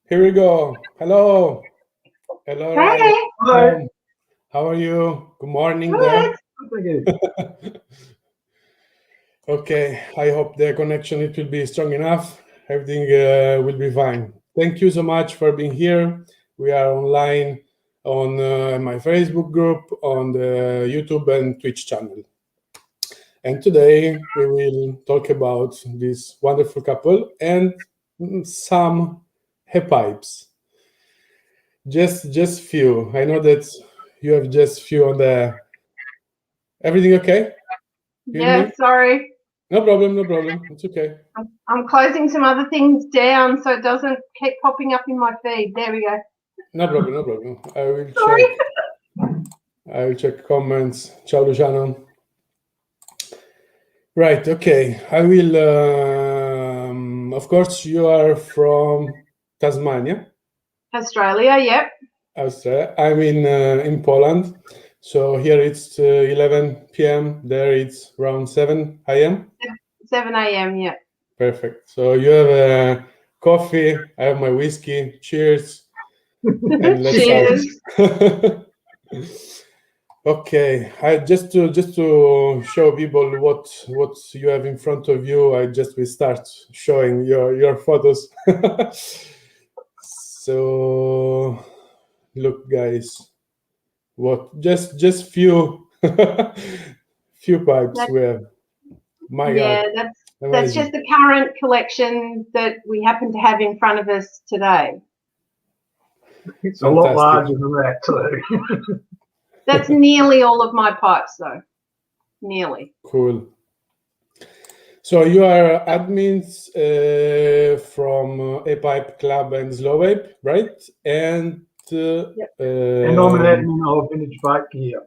Here we go. Hello. Hello. Hey. Hello. How are you? Good morning there. Okay, I hope the connection it will be strong enough. Everything will be fine. Thank you so much for being here. We are online on my Facebook group, on the YouTube and Twitch channel. And today we will talk about this wonderful couple and some pipes. Just few. I know that you have just few on the. Everything okay? Yeah, sorry. No problem, no problem. It's okay. I'm closing some other things down so it doesn't keep popping up in my feed. There we go. No problem, no problem. I will check comments. Ciao, Luciano. Right, okay. I will, of course, you are from Tasmania. Australia, yep. Australia. I'm in Poland. So here it's 11 p.m. There it's around 7 a.m. 7 a.m. Yeah. Perfect. So you have coffee. I have my whiskey. Cheers. And let's Cheers. Okay. I just to show people what you have in front of you. I just will start showing your photos. So look, guys. What just few few pipes we have. My God. That's just the current collection that we happen to have in front of us today. It's a lot larger than that too. That's nearly all of my pipes though. Nearly. Cool. So you are admins from A-Pipe Club and Slow Vape, right? And yep. And I'm an admin of Vintage Vape Gear.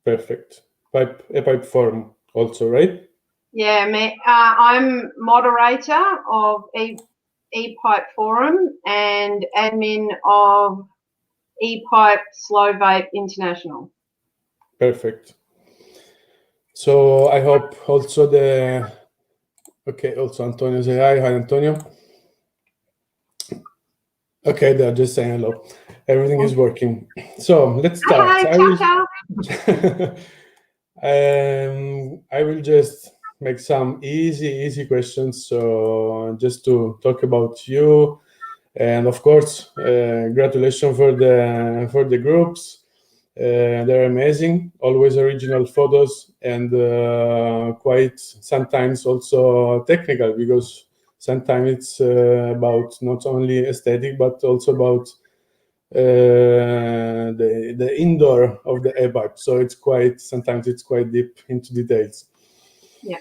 Perfect. A-Pipe Forum also, right? Yeah, I'm moderator of E-Pipe Forum and admin of E-Pipe Slow Vape International. Perfect. So I hope also also Antonio say hi. Hi, Antonio. Okay, they're just saying hello. Everything is working. So let's start. Hi, I will just make some easy questions. So just to talk about you, and of course, congratulations for the groups. They're amazing. Always original photos and quite sometimes also technical because sometimes it's about not only aesthetic but also about the indoor of the e-pipe. So it's sometimes it's quite deep into details. Yeah.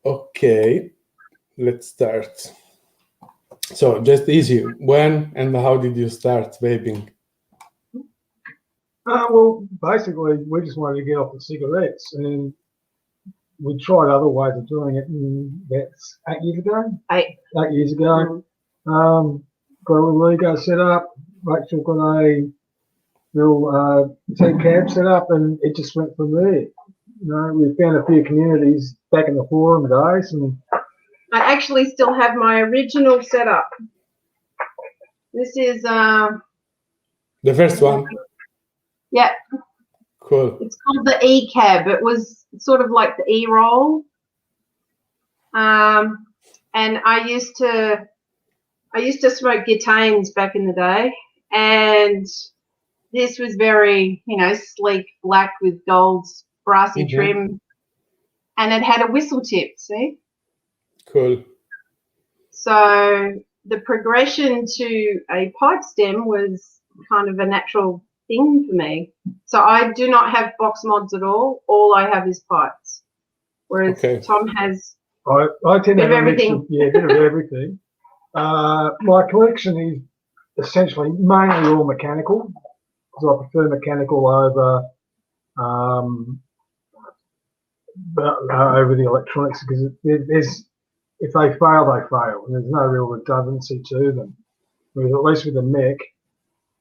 Okay, let's start. So just easy. When and how did you start vaping? Well, basically, we just wanted to get off the cigarettes, and we tried other ways of doing it. And that's 8 years ago. 8 years ago. Got a little Lego set up. Rachel got a little tent cab set up, and it just went from there. We found a few communities back in the forum days, and I actually still have my original setup. This is the first one. Yeah. Cool. It's called the E-cab. It was sort of like the E-roll. And I used to smoke guitanes back in the day, and this was very, sleek black with gold brassy trim, and it had a whistle tip, see? Cool. So the progression to a pipe stem was kind of a natural thing for me. So I do not have box mods at all. All I have is pipes. Whereas Tom has I tend to have everything. A bit of everything. My collection is essentially mainly all mechanical, because I prefer mechanical over the electronics, because if they fail, they fail, and there's no real redundancy to them. Whereas at least with the mech,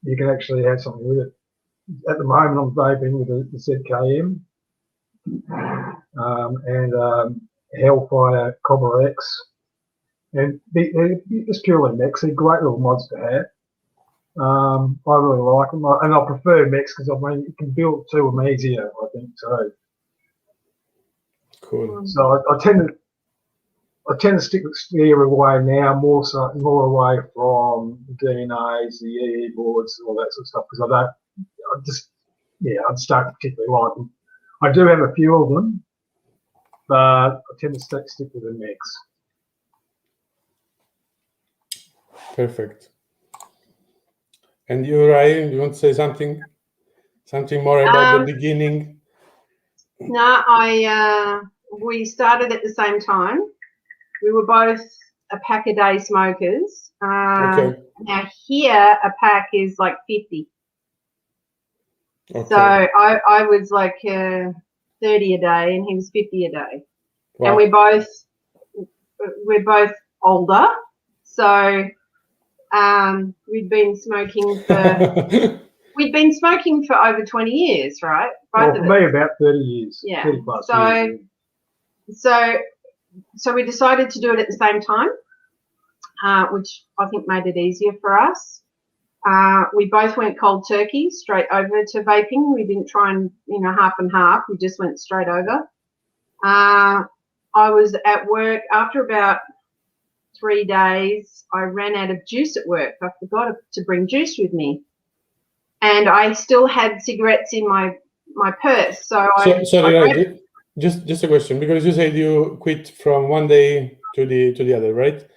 you can actually have something with it. At the moment, I'm vaping with the ZKM and Hellfire Cobra X, and they're just purely mechs. They're great little mods to have. I really like them, and I prefer mechs because you can build to them easier, I think, too. Cool. So I tend to steer away now, more away from the DNAs, the EE boards, all that sort of stuff, because I just don't particularly like them. I do have a few of them, but I tend to stick with the mix. Perfect. And you, Ryan, you want to say something more about the beginning? No, we started at the same time. We were both a pack a day smokers. Now here a pack is like 50. So I was like 30 a day, and he was 50 a day. Wow. And we're both older, so we'd been smoking for over 20 years, right? Both of me about 30 years. Yeah. 30 plus years. So we decided to do it at the same time, which I think made it easier for us. We both went cold turkey straight over to vaping. We didn't try and, half and half. We just went straight over. I was at work after about 3 days. I ran out of juice at work. I forgot to bring juice with me, and I still had cigarettes in my purse. Sorry, just a question, because you said you quit from one day to the other, right?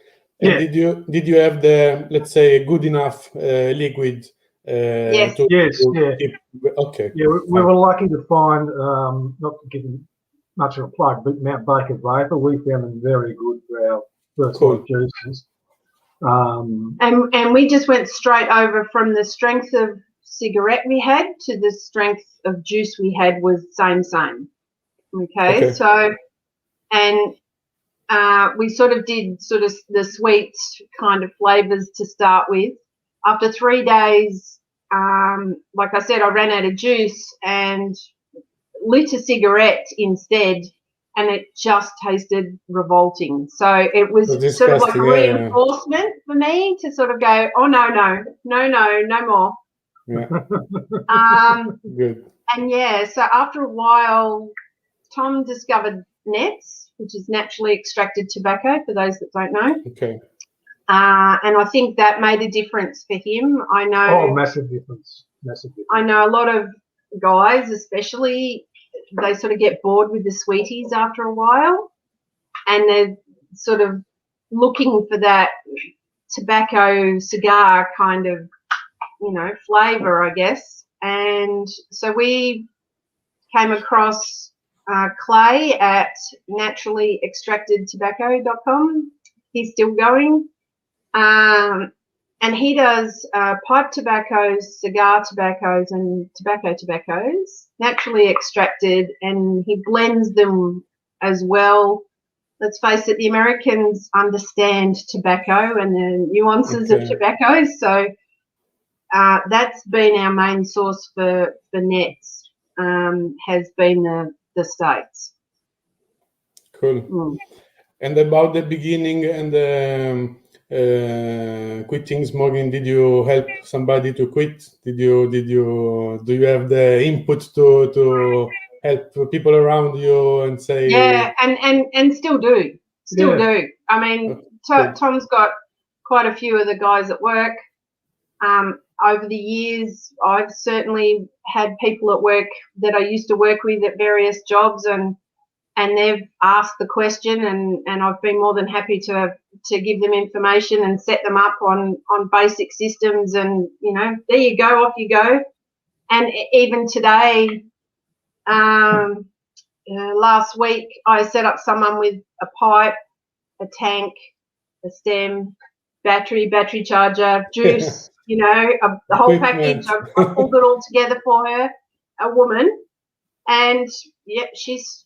And yeah. Did you have the, let's say, good enough liquid? Yes. Keep, okay. Yeah, we were lucky to find, not to give them much of a plug, but Mount Baker Vapor. We found them very good for our first five juices. And we just went straight over from the strength of cigarette we had to the strength of juice we had was same. Okay. So, and we sort of did the sweet kind of flavors to start with. After 3 days, like I said, I ran out of juice and lit a cigarette instead, and it just tasted revolting. So it was sort of like a reinforcement for me to sort of go, oh, no more. Yeah. Good. And so after a while, Tom discovered nets, which is naturally extracted tobacco, for those that don't know. Okay. And I think that made a difference for him. I know. Oh, massive difference. I know a lot of guys, especially, they sort of get bored with the sweeties after a while, and sort of looking for that tobacco cigar kind of, flavour, I guess. And so we came across Clay at naturallyextractedtobacco.com. He's still going. And he does pipe tobaccos, cigar tobaccos, and tobaccos, naturally extracted, and he blends them as well. Let's face it, the Americans understand tobacco and the nuances of tobacco, so that's been our main source for nets, has been the States. Cool. And about the beginning and quitting smoking, did you help somebody to quit? Do you have the input to help people around you and say? Yeah, and still do. Do. I mean, Tom's got quite a few of the guys at work. Over the years, I've certainly had people at work that I used to work with at various jobs, and they've asked the question, and I've been more than happy to give them information and set them up on basic systems, and there you go, off you go. And even today, last week, I set up someone with a pipe, a tank, a stem, battery charger, juice, the whole package. I pulled it all together for her, a woman, and yeah, she's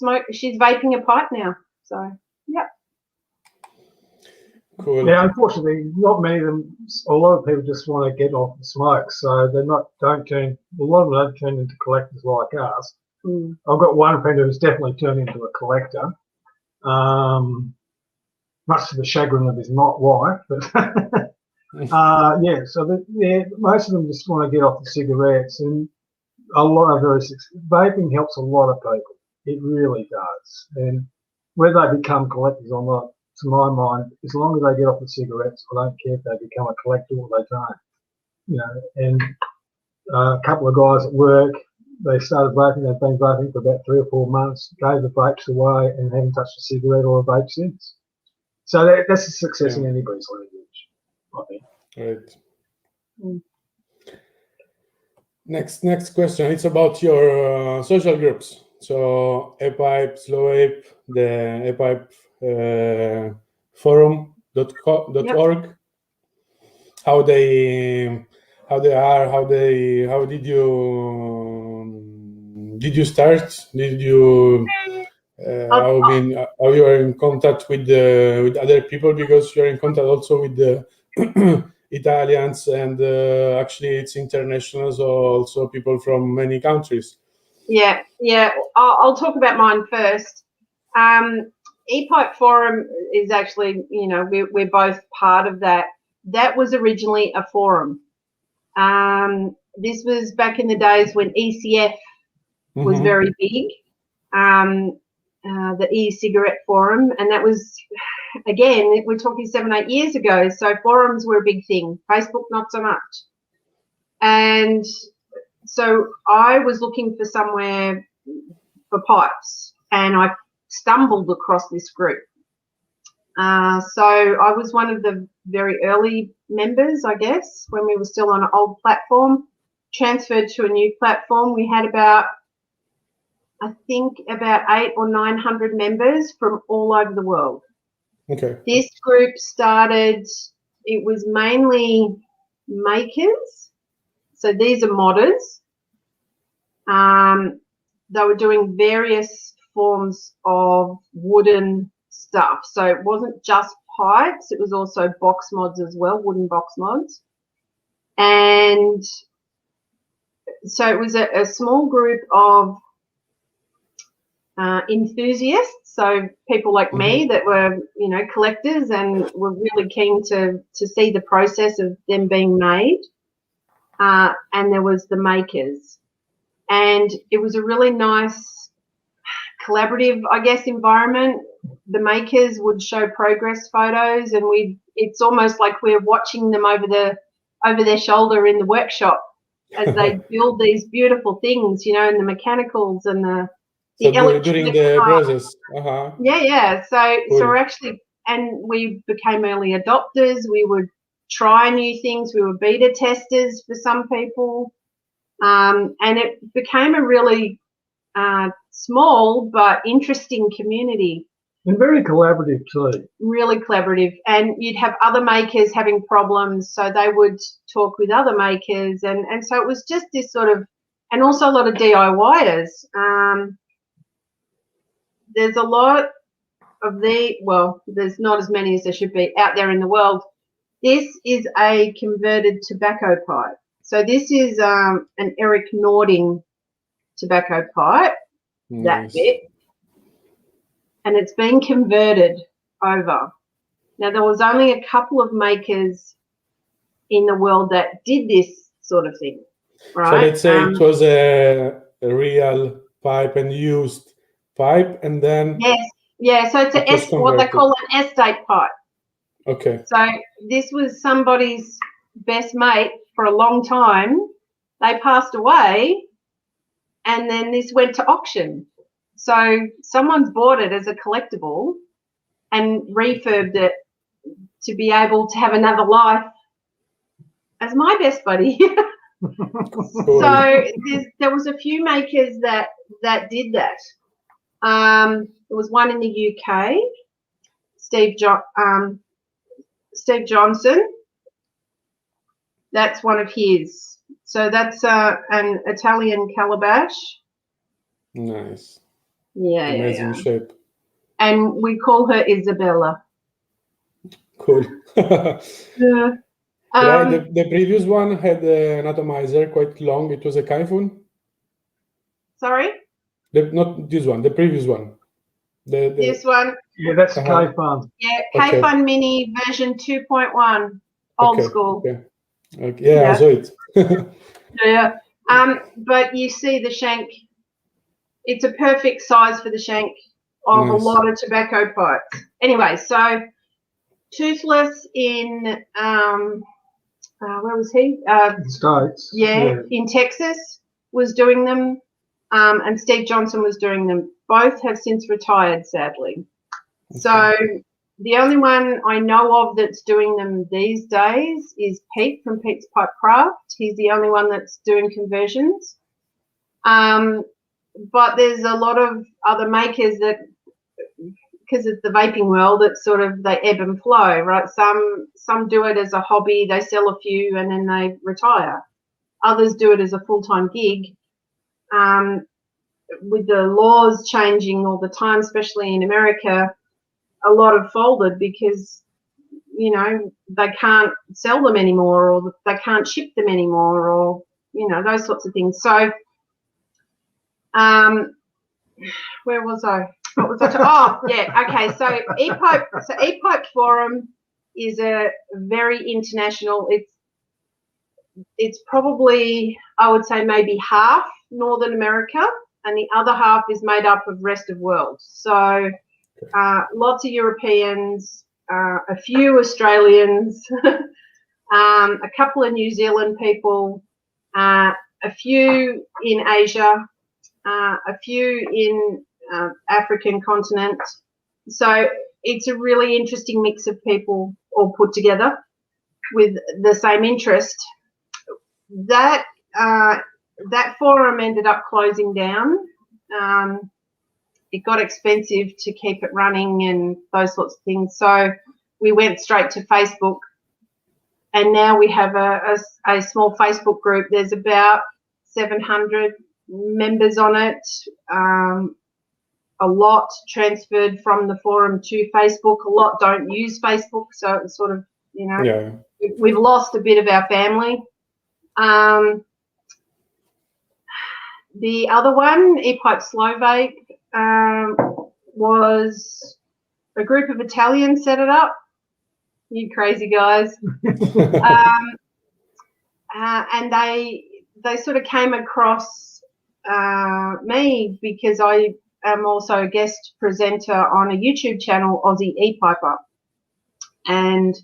vaping a pipe now. So yeah. Cool. Yeah, unfortunately, not many of them. A lot of people just want to get off the smoke, so they're not. A lot of them don't turn into collectors like us. I've got one friend who's definitely turned into a collector, much to the chagrin of his wife. But so most of them just want to get off the cigarettes, and a lot of vaping helps a lot of people. It really does, and whether they become collectors or not, to my mind, as long as they get off the cigarettes, I don't care if they become a collector or they don't. And a couple of guys at work, they started vaping. They've been vaping for about 3 or 4 months, gave the vapes away, and haven't touched a cigarette or a vape since. So that's a success in anybody's language, I think. Right. Next question. It's about your social groups. So A-Pipe, Slow Ape, the A-Pipe forum.org. How did you start? Did you how you are in contact with other people, because you're in contact also with the Italians, and actually it's international, so also people from many countries. Yeah. I'll talk about mine first. E-Pipe Forum is actually, we're both part of that. That was originally a forum. This was back in the days when ECF was very big, the e-cigarette forum, and that was, again, we're talking 7-8 years ago, so forums were a big thing. Facebook, not so much. And so I was looking for somewhere for pipes, and I stumbled across this group. So I was one of the very early members, I guess, when we were still on an old platform, transferred to a new platform. We had about 800 or 900 members from all over the world. Okay. This group started, it was mainly makers. So these are modders. They were doing various forms of wooden stuff. So it wasn't just pipes, it was also box mods as well, wooden box mods. And so it was a small group of enthusiasts, so people like me that were, collectors and were really keen to see the process of them being made. And there was the makers. And it was a really nice collaborative, I guess, environment. The makers would show progress photos, and it's almost like we're watching them over their shoulder in the workshop as they build these beautiful things, and the mechanicals and So during the process. Yeah. So Cool. we're actually, and we became early adopters. We would try new things. We were beta testers for some people, and it became a really small but interesting community. And very collaborative too. Really collaborative. And you'd have other makers having problems, so they would talk with other makers. And so it was just this sort of, and also a lot of DIYers. There's a lot of there's not as many as there should be out there in the world. This is a converted tobacco pipe. So this is an Eric Nording tobacco pipe, that bit. And it's been converted over. Now, there was only a couple of makers in the world that did this sort of thing, right? So let's say it was a real pipe and used pipe, and then... Yes, so it's what they call an estate pipe. Okay. So this was somebody's best mate for a long time. They passed away, and then this went to auction. So someone's bought it as a collectible and refurbed it to be able to have another life as my best buddy. Cool. So there was a few makers that did that. There was one in the UK, Steve Johnson. That's one of his. So that's an Italian calabash. Nice. Yeah, amazing shape. And we call her Isabella. Cool. Yeah. The previous one had an atomizer quite long. It was a Kaifun. Sorry? Not this one, the previous one. This one? Yeah, that's Kaifun. Yeah, Kaifun Mini version 2.1, old school. Okay. Yeah, I saw it. Yeah. But you see the shank. It's a perfect size for the shank of a lot of tobacco pipes. Anyway, so Toothless in where was he? States. Yeah, in Texas was doing them, and Steve Johnson was doing them. Both have since retired, sadly. Okay. So the only one I know of that's doing them these days is Pete from Pete's Pipe Craft. He's the only one that's doing conversions. But there's a lot of other makers that, because it's the vaping world, it's sort of, they ebb and flow, right? Some do it as a hobby, they sell a few and then they retire. Others do it as a full-time gig. With the laws changing all the time, especially in America, a lot have folded because, you know, they can't sell them anymore, or they can't ship them anymore, or, you know, those sorts of things. So, where was I? What was I? Oh, yeah. Okay. So ePipe Forum is a very international. It's probably, I would say, maybe half Northern America, and the other half is made up of rest of world. So lots of Europeans, a few Australians, a couple of New Zealand people, a few in Asia, a few in African continent. So it's a really interesting mix of people all put together with the same interest. That forum ended up closing down. It got expensive to keep it running and those sorts of things. So we went straight to Facebook, and now we have a small Facebook group. There's about 700 members on it. A lot transferred from the forum to Facebook. A lot don't use Facebook, so it's sort of, you know, we've lost a bit of our family. The other one, ePipe Slow Vape, was a group of Italians set it up. You crazy guys. And they sort of came across me because I am also a guest presenter on a YouTube channel, Aussie ePiper. And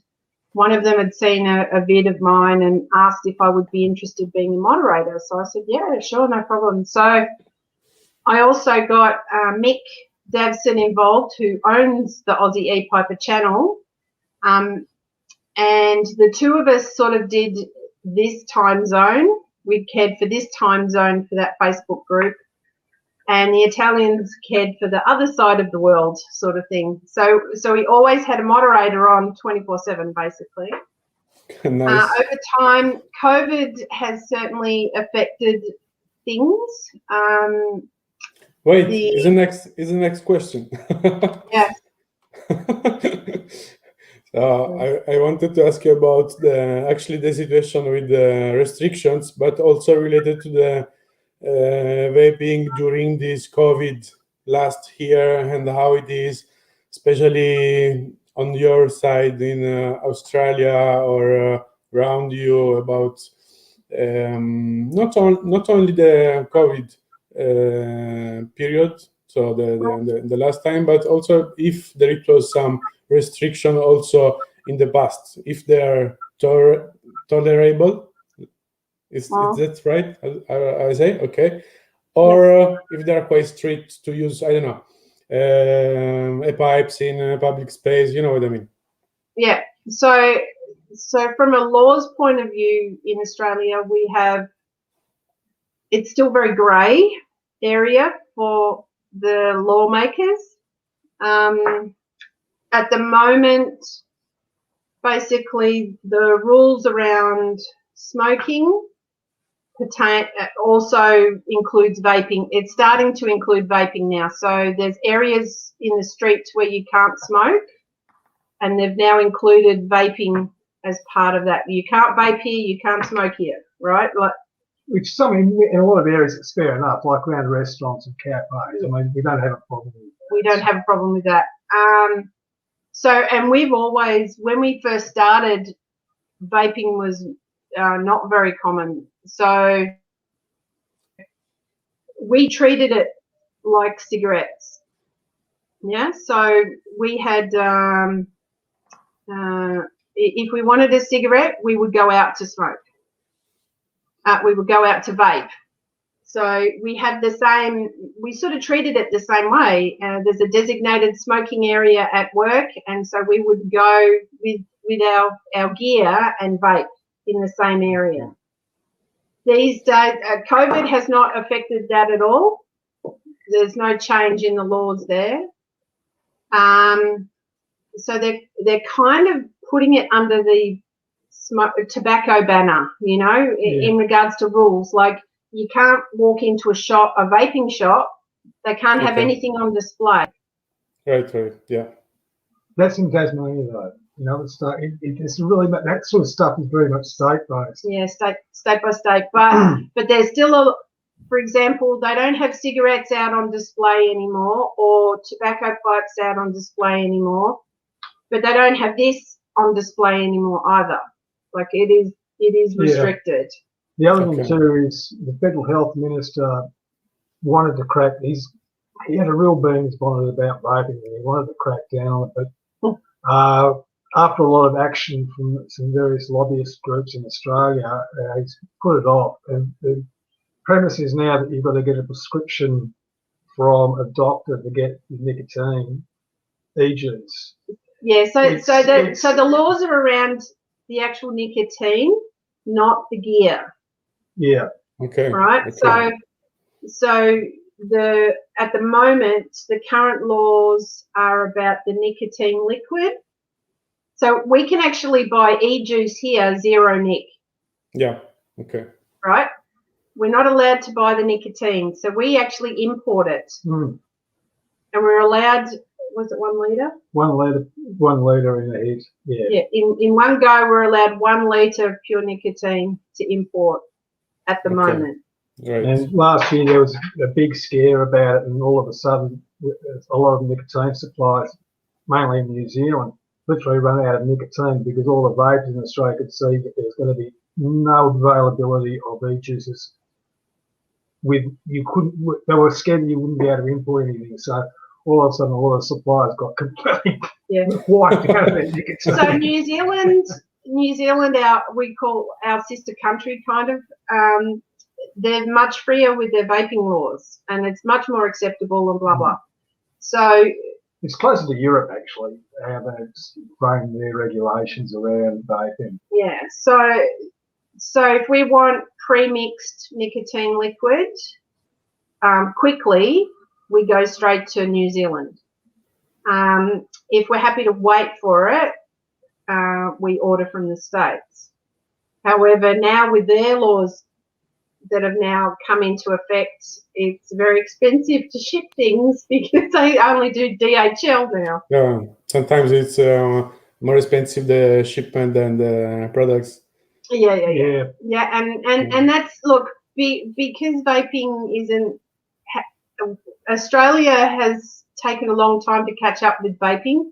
one of them had seen a vid of mine and asked if I would be interested in being a moderator. So I said, yeah, sure, no problem. So I also got Mick Davson involved, who owns the Aussie E-Piper channel. And the two of us sort of did this time zone. We cared for this time zone for that Facebook group. And the Italians cared for the other side of the world, sort of thing. So we always had a moderator on 24/7, basically. Nice. Over time, COVID has certainly affected things. Wait, is the next question? Yes. I wanted to ask you about the situation with the restrictions, but also related to the vaping during this COVID last year and how it is, especially on your side in Australia or around you, about not only the COVID period, so the last time, but also if there was some restriction also in the past, if they are tolerable. Is that right? I say okay, or if they are quite strict to use, I don't know, pipes in a public space. You know what I mean? Yeah. So from a laws point of view in Australia, it's still very grey area for the lawmakers. At the moment, basically the rules around smoking also includes vaping. It's starting to include vaping now. So there's areas in the streets where you can't smoke, and they've now included vaping as part of that. You can't vape here, you can't smoke here, right? Which something in a lot of areas it's fair enough, like around restaurants and cafes. I mean, we don't have a problem with that. We don't have a problem with that. And we've always, when we first started, vaping was not very common. So we treated it like cigarettes. Yeah. So we had, if we wanted a cigarette, we would go out to smoke. We would go out to vape. So we had the same, we sort of treated it the same way. There's a designated smoking area at work, and so we would go with our gear and vape in the same area. These days, COVID has not affected that at all. There's no change in the laws there. So they're kind of putting it under the tobacco banner, you know, in regards to rules. Like, you can't walk into a vaping shop. They can't have anything on display. Right, yeah. That's in Tasmania, though. You know, it's really, that sort of stuff is very much state-based. Yeah, state by state. But there's still for example, they don't have cigarettes out on display anymore, or tobacco pipes out on display anymore. But they don't have this on display anymore either. Like, it is restricted. Yeah. The other thing too is the federal health minister wanted to crack. He had a real beans bonnet about vaping, and he wanted to crack down on it. But after a lot of action from some various lobbyist groups in Australia, he's put it off. And the premise is now that you've got to get a prescription from a doctor to get nicotine, e-juice. Yeah. So the laws are around the actual nicotine, not the gear. Yeah. Okay. Right. Okay. So at the moment, the current laws are about the nicotine liquid. So we can actually buy e-juice here, zero nic. Yeah. Okay. Right. We're not allowed to buy the nicotine, so we actually import it. And we're allowed. Was it 1 litre? 1 litre in a heat. Yeah. Yeah. In one go, we're allowed 1 litre of pure nicotine to import at the moment. Right. And last year there was a big scare about it, and all of a sudden a lot of nicotine suppliers, mainly in New Zealand, literally run out of nicotine because all the vapers in Australia could see that there's going to be no availability of e-juices. They were scared that you wouldn't be able to import anything. So all of a sudden, a lot of suppliers got completely wiped out of their nicotine. So New Zealand, we call our sister country kind of. they're much freer with their vaping laws, and it's much more acceptable and blah blah. So it's closer to Europe actually, how they've framed their regulations around vaping. Yeah. So if we want pre-mixed nicotine liquid quickly, we go straight to New Zealand. If we're happy to wait for it, we order from the States. However, now with their laws that have now come into effect, it's very expensive to ship things because they only do DHL now. Yeah, sometimes it's more expensive the shipment than the products. Yeah. And that's, look, because vaping isn't, Australia has taken a long time to catch up with vaping.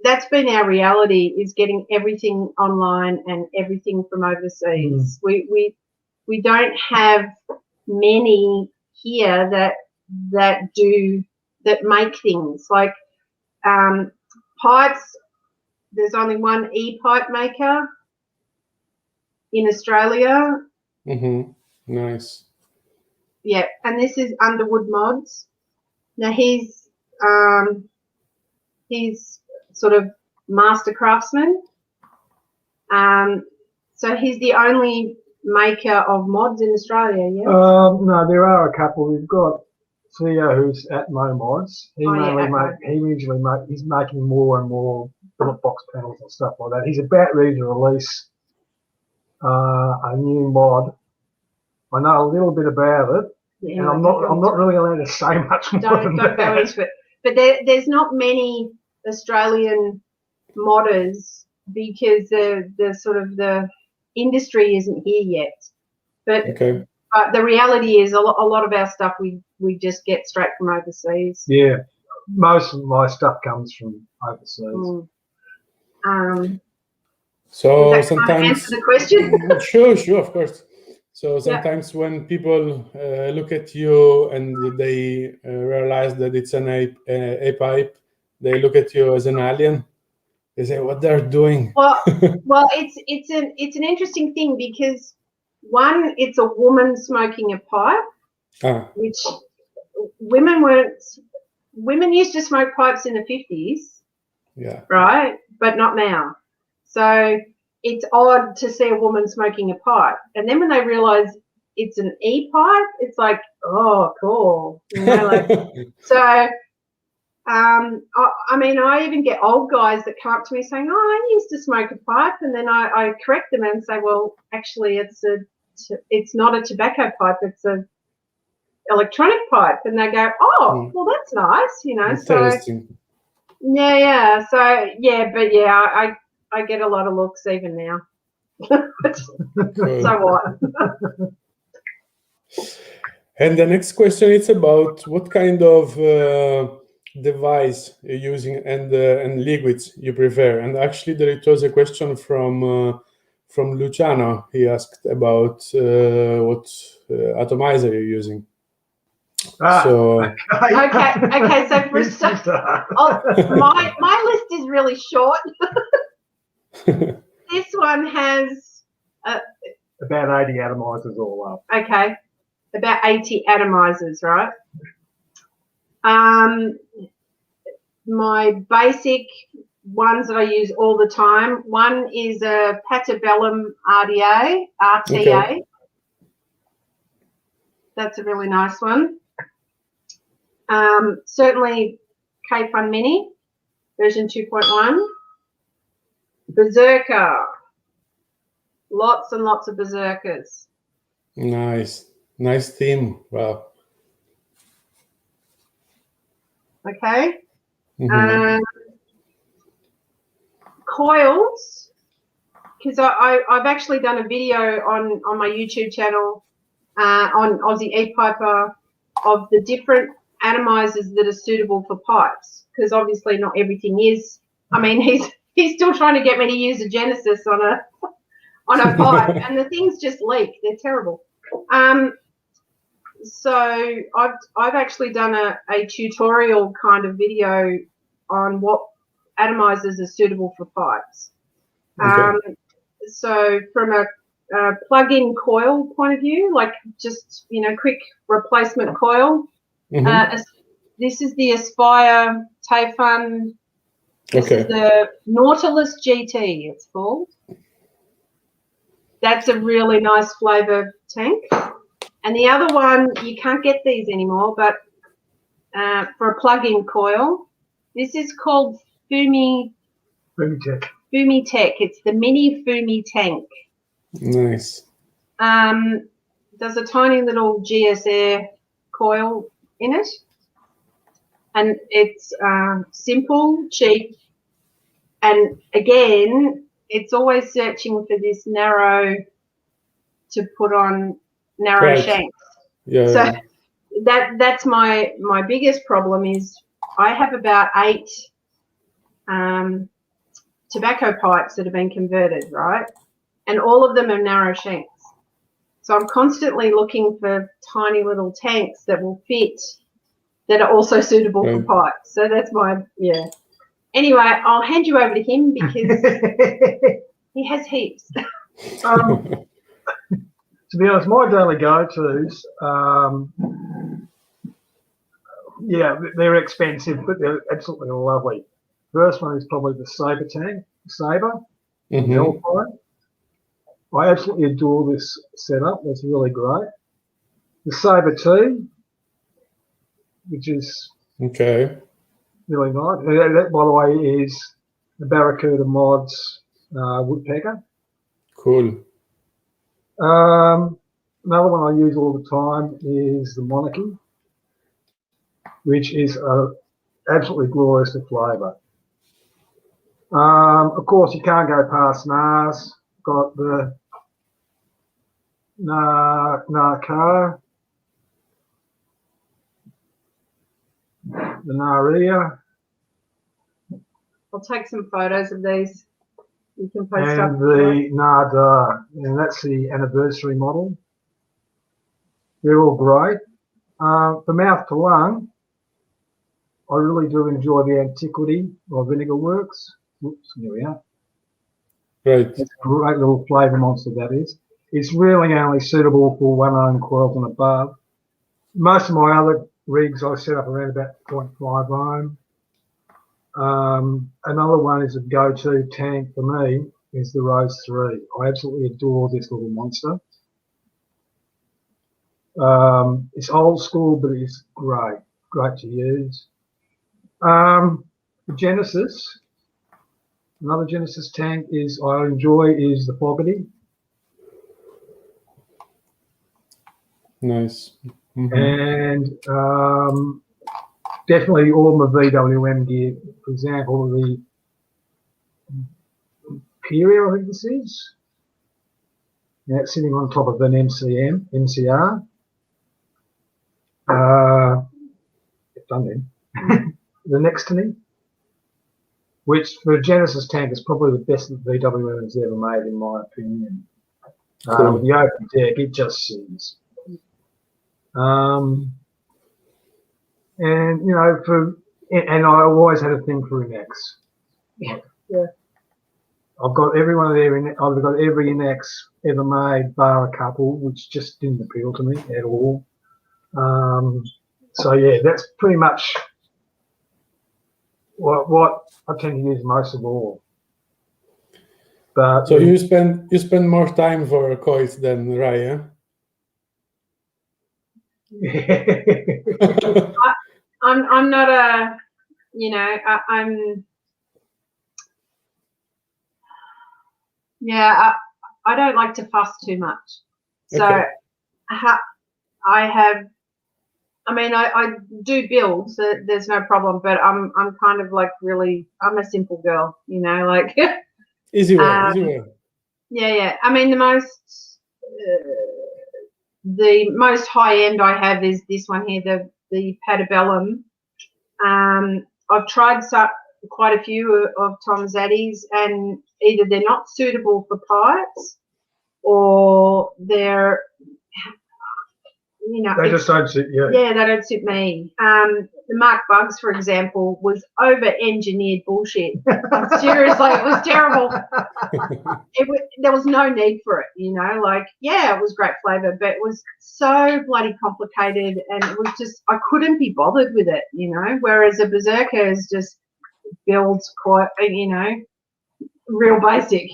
That's been our reality, is getting everything online and everything from overseas. We don't have many here that make things like pipes. There's only one e-pipe maker in Australia. Nice. Yeah, and this is Underwood Mods. Now he's sort of master craftsman. So he's the only maker of mods in Australia, yeah? No, there are a couple. We've got Theo, who's at Mo Mods. He's making more and more bullet box panels and stuff like that. He's about ready to release a new mod. I know a little bit about it, and I'm not really allowed to say much more than that. Don't go into it. But there's not many Australian modders because the industry isn't here yet. But the reality is a lot of our stuff we just get straight from overseas. Yeah, most of my stuff comes from overseas. So that sometimes kind of answer the question? Sure, of course. So sometimes when people look at you and they realize that it's an a pipe, they look at you as an alien. They say, what they're doing. Well, it's an interesting thing because one, it's a woman smoking a pipe, which women used to smoke pipes in the 50s, right? But not now. So it's odd to see a woman smoking a pipe. And then when they realize it's an e-pipe, it's like, oh, cool. You know, so I mean, I even get old guys that come up to me saying, oh, I used to smoke a pipe. And then I correct them and say, well, actually, it's not a tobacco pipe. It's an electronic pipe. And they go, oh, well, that's nice, you know. Interesting. So, yeah. So, yeah, I get a lot of looks even now. So what? And the next question is about what kind of device you're using and liquids you prefer. And actually, there was a question from Luciano. He asked about what atomizer you're using. Okay. So my list is really short. This one has about 80 atomizers all up. Okay, about 80 atomizers, right? My basic ones that I use all the time. One is a Patibellum RTA. Okay. That's a really nice one. Certainly K-Fun Mini, version 2.1. Berserker. Lots and lots of Berserkers. Nice theme. Wow. Okay. Coils, because I've actually done a video on my YouTube channel on Aussie E-Piper of the different atomizers that are suitable for pipes, because obviously not everything is. I mean, he's still trying to get me to use a Genesis on a pipe, and the things just leak. They're terrible. So I've actually done a tutorial kind of video on what atomizers are suitable for pipes. Okay. So from a plug-in coil point of view, like just, you know, quick replacement coil. This is the Aspire Tayfun. This is the Nautilus GT, it's called. That's a really nice flavour tank. And the other one, you can't get these anymore, but for a plug-in coil, this is called Fumitech. It's the mini Fumi tank. Nice. There's a tiny little GS Air coil in it, and it's simple, cheap, and again, it's always searching for this narrow to put on narrow shanks. Yeah. So that's my biggest problem is I have about 8 tobacco pipes that have been converted, right? And all of them are narrow shanks. So I'm constantly looking for tiny little tanks that will fit, that are also suitable for pipes. So that's my, Anyway, I'll hand you over to him because he has heaps. To be honest, my daily go-tos, they're expensive, but they're absolutely lovely. First one is probably the Sabre tank, Alpine. I absolutely adore this setup. It's really great. The Sabre 2, which is really nice. That, by the way, is the Barracuda Mods woodpecker. Cool. Another one I use all the time is the Monarchy, which is absolutely glorious to flavour. Of course, you can't go past NAS. Got the Car, the Naria. I'll take some photos of these. You can post and up. The Nada, and that's the anniversary model. They're all great. For mouth to lung, I really do enjoy the Antiquity or Vinegar Works. Whoops, here we are. Right. It's a great little flavour monster, that is. It's really only suitable for 1 ohm coils and above. Most of my other rigs I set up around about 0.5 ohm. Another one is a go-to tank for me is the Rose 3. I absolutely adore this little monster. It's old school, but it's great to use. The Genesis, another Genesis tank I enjoy is the Fogarty. Nice. And definitely all my VWM gear. For example, the Imperial, I think this is. Now it's sitting on top of an MCR. Done then. The next to me, which for a Genesis tank is probably the best that VWM has ever made, in my opinion. Cool. With the open deck, it just sings. And you know, and I always had a thing for Inex. Yeah. I've got every one of I've got every Inex ever made, bar a couple, which just didn't appeal to me at all. So yeah, that's pretty much what I tend to use most of all. But so you spend more time for coils than Raya? I'm not a, you know, I don't like to fuss too much. So I do build, so there's no problem, but I'm kind of like really, I'm a simple girl, you know, like easy way. Yeah. I mean, the most high end I have is this one here, the Patabellum. I've tried quite a few of Tom Zaddy's, and either they're not suitable for pipes, or they're you know, they just don't suit you. Yeah, they don't suit me. The Mark Bugs, for example, was over-engineered bullshit. Seriously, it was terrible. There was no need for it, you know. Like, yeah, it was great flavour, but it was so bloody complicated, and it was just, I couldn't be bothered with it, you know. Whereas a Berserker is just builds quite, you know, real basic.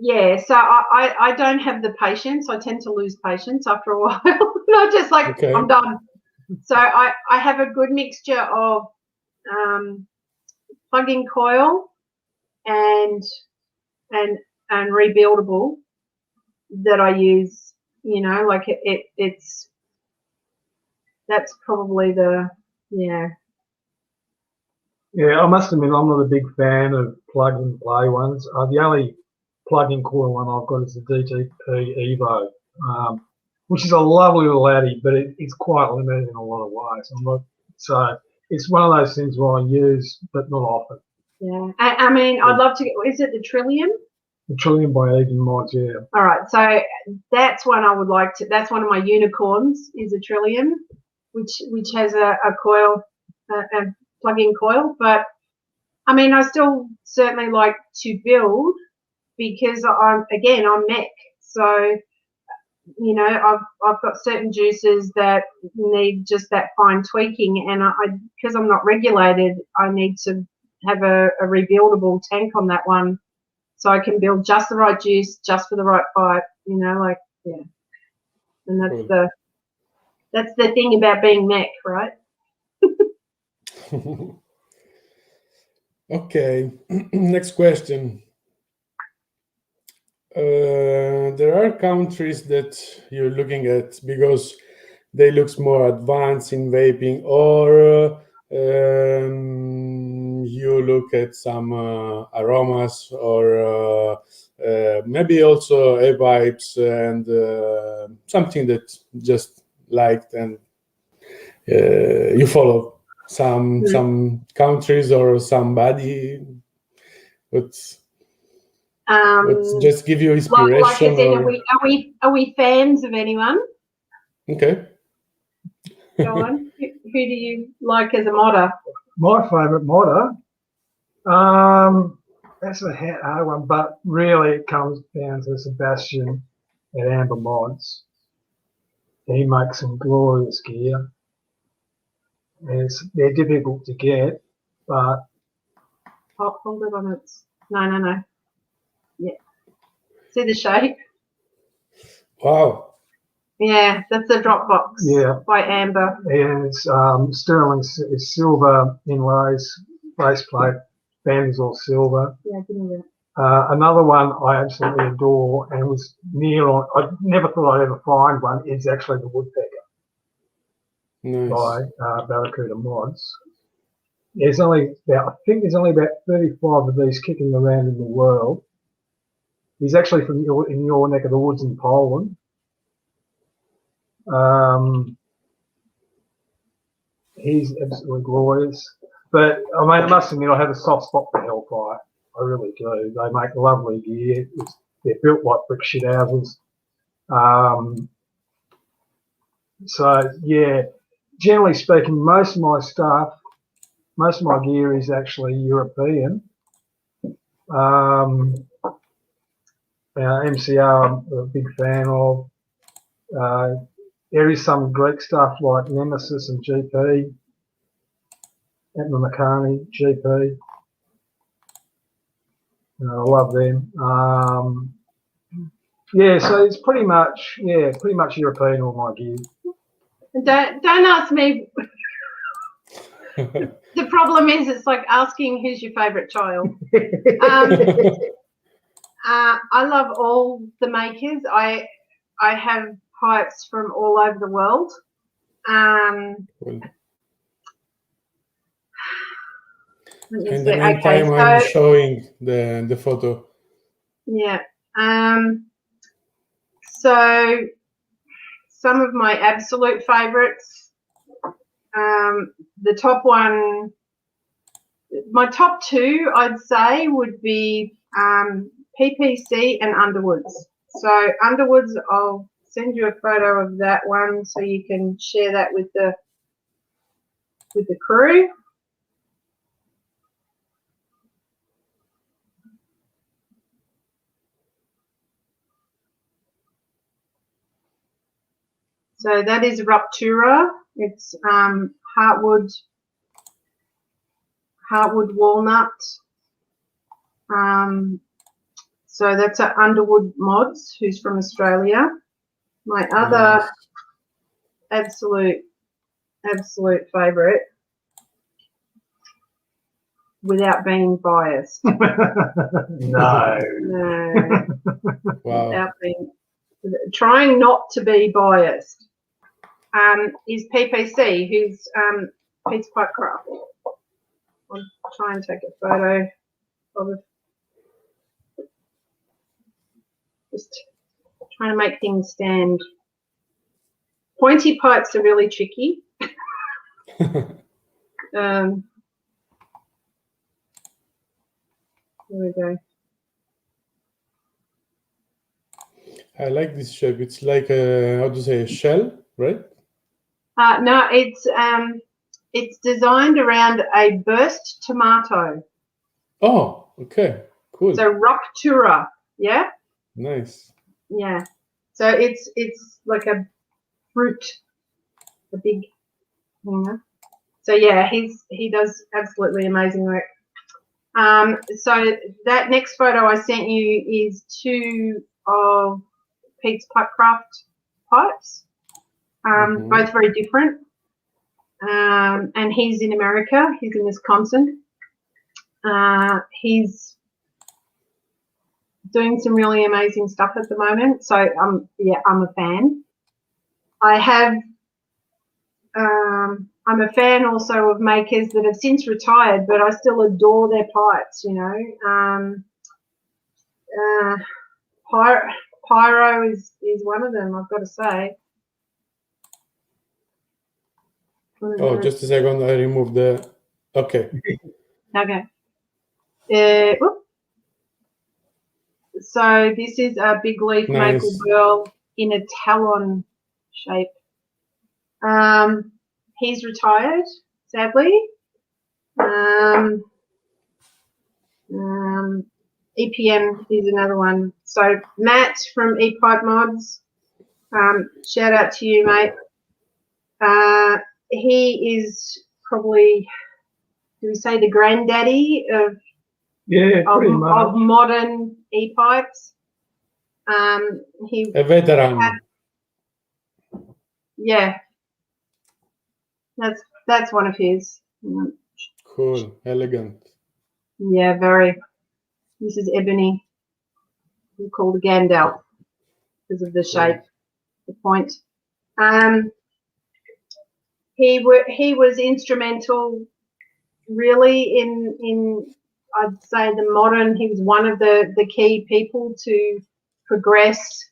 Yeah, so I don't have the patience. I tend to lose patience after a while. I just like, okay, I'm done. So I have a good mixture of plug-in coil and rebuildable that I use. You know, like it's that's probably the Yeah, I must admit I'm not a big fan of plug-and-play ones. The only plug-in coil one I've got is the DTP Evo, which is a lovely little addy, but it's quite limited in a lot of ways. So it's one of those things where I use, but not often. Yeah, I mean, I'd love to get. Is it the Trillium? The Trillium by Even Mods, yeah. All right, so that's one I would like to. That's one of my unicorns. Is a Trillium, which has a coil, a plug-in coil. But I mean, I still certainly like to build because I'm mech. So you know, I've got certain juices that need just that fine tweaking, and because I'm not regulated, I need to have a rebuildable tank on that one, so I can build just the right juice, just for the right pipe. You know, like yeah, and that's the thing about being mech, right? Okay, next question. There are countries that you're looking at because they look more advanced in vaping, or you look at some aromas, or maybe also e-pipes and something that just liked, and you follow some countries or somebody. Let's just give you inspiration. Like I said, are we fans of anyone? Okay. Go on. Who do you like as a modder? My favourite modder, that's a hard one, but really it comes down to Sebastian at Amber Mods. He makes some glorious gear. They're difficult to get, but hold it on. No. Yeah. See the shape? Wow. Yeah, that's the Dropbox. Yeah. By Amber. And it's sterling silver inlays, base plate, band is all silver. Yeah, give me that. Another one I absolutely adore and was near on, I never thought I'd ever find one, is actually the Woodpecker. Nice. By Barracuda Mods. I think there's only about 35 of these kicking around in the world. He's actually in your neck of the woods in Poland. He's absolutely glorious. But I mean, I must admit, I have a soft spot for Hellfire. I really do. They make lovely gear. They're built like brick shit houses. So yeah, generally speaking, most of my gear is actually European. MCR I'm a big fan of. There is some Greek stuff like Nemesis and GP. Atma Makani, GP. I love them. So it's pretty much European all my gear. Don't ask me. The problem is, it's like asking who's your favourite child. I love all the makers. I have pipes from all over the world. In the meantime, I'm showing the photo. Yeah. So some of my absolute favourites. The top one, my top two, I'd say, would be PPC and Underwoods. So Underwoods, I'll send you a photo of that one so you can share that with the crew. So that is Ruptura. It's Heartwood walnut. So that's a Underwood Mods, who's from Australia. My other absolute favourite, without being biased. No. No. Wow. Without being, trying not to be biased, is PPC, who's Pete's Pipe Craft. I'll try and take a photo of it. Just trying to make things stand. Pointy pipes are really tricky. Here we go. I like this shape. It's like a, how to say, a shell, right? No, it's designed around a burst tomato. Oh, okay, cool. So Ruptura, yeah. Nice. Yeah. So it's like a fruit, a big, you know. So yeah, he does absolutely amazing work. So that next photo I sent you is 2 of Pete's Pipe Craft pipes, both very different. And he's in America. He's in Wisconsin. He's doing some really amazing stuff at the moment. So yeah, I'm a fan. I'm a fan also of makers that have since retired, but I still adore their pipes, you know. Pyro is one of them, I've got to say. Oh, just a second. I removed the. Okay. Okay. So this is a big leaf maple burl in a talon shape. He's retired, sadly. EPM is another one. So Matt from E-Pipe Mods, shout out to you, mate. He is probably, do we say, the granddaddy of modern e-pipes. A veteran. Yeah, that's one of his. Cool, elegant. Yeah, very. This is ebony. We call the Gandalf because of the shape, the point. He was instrumental, really, in I'd say the modern. He was one of the key people to progress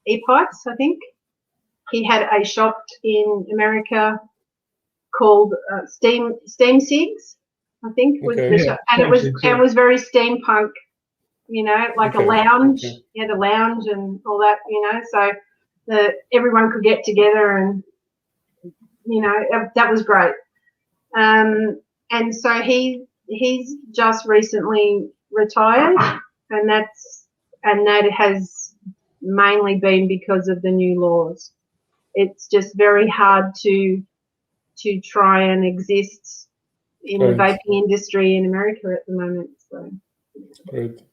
e-pipes. I think he had a shop in America called Steam Cigs, I think, was the shop, and it was very steampunk, you know, like a lounge. He had a lounge and all that, you know, so everyone could get together, and you know, that was great. And so he's just recently retired, and that has mainly been because of the new laws. It's just very hard to try and exist in the vaping industry in America at the moment. So. Great.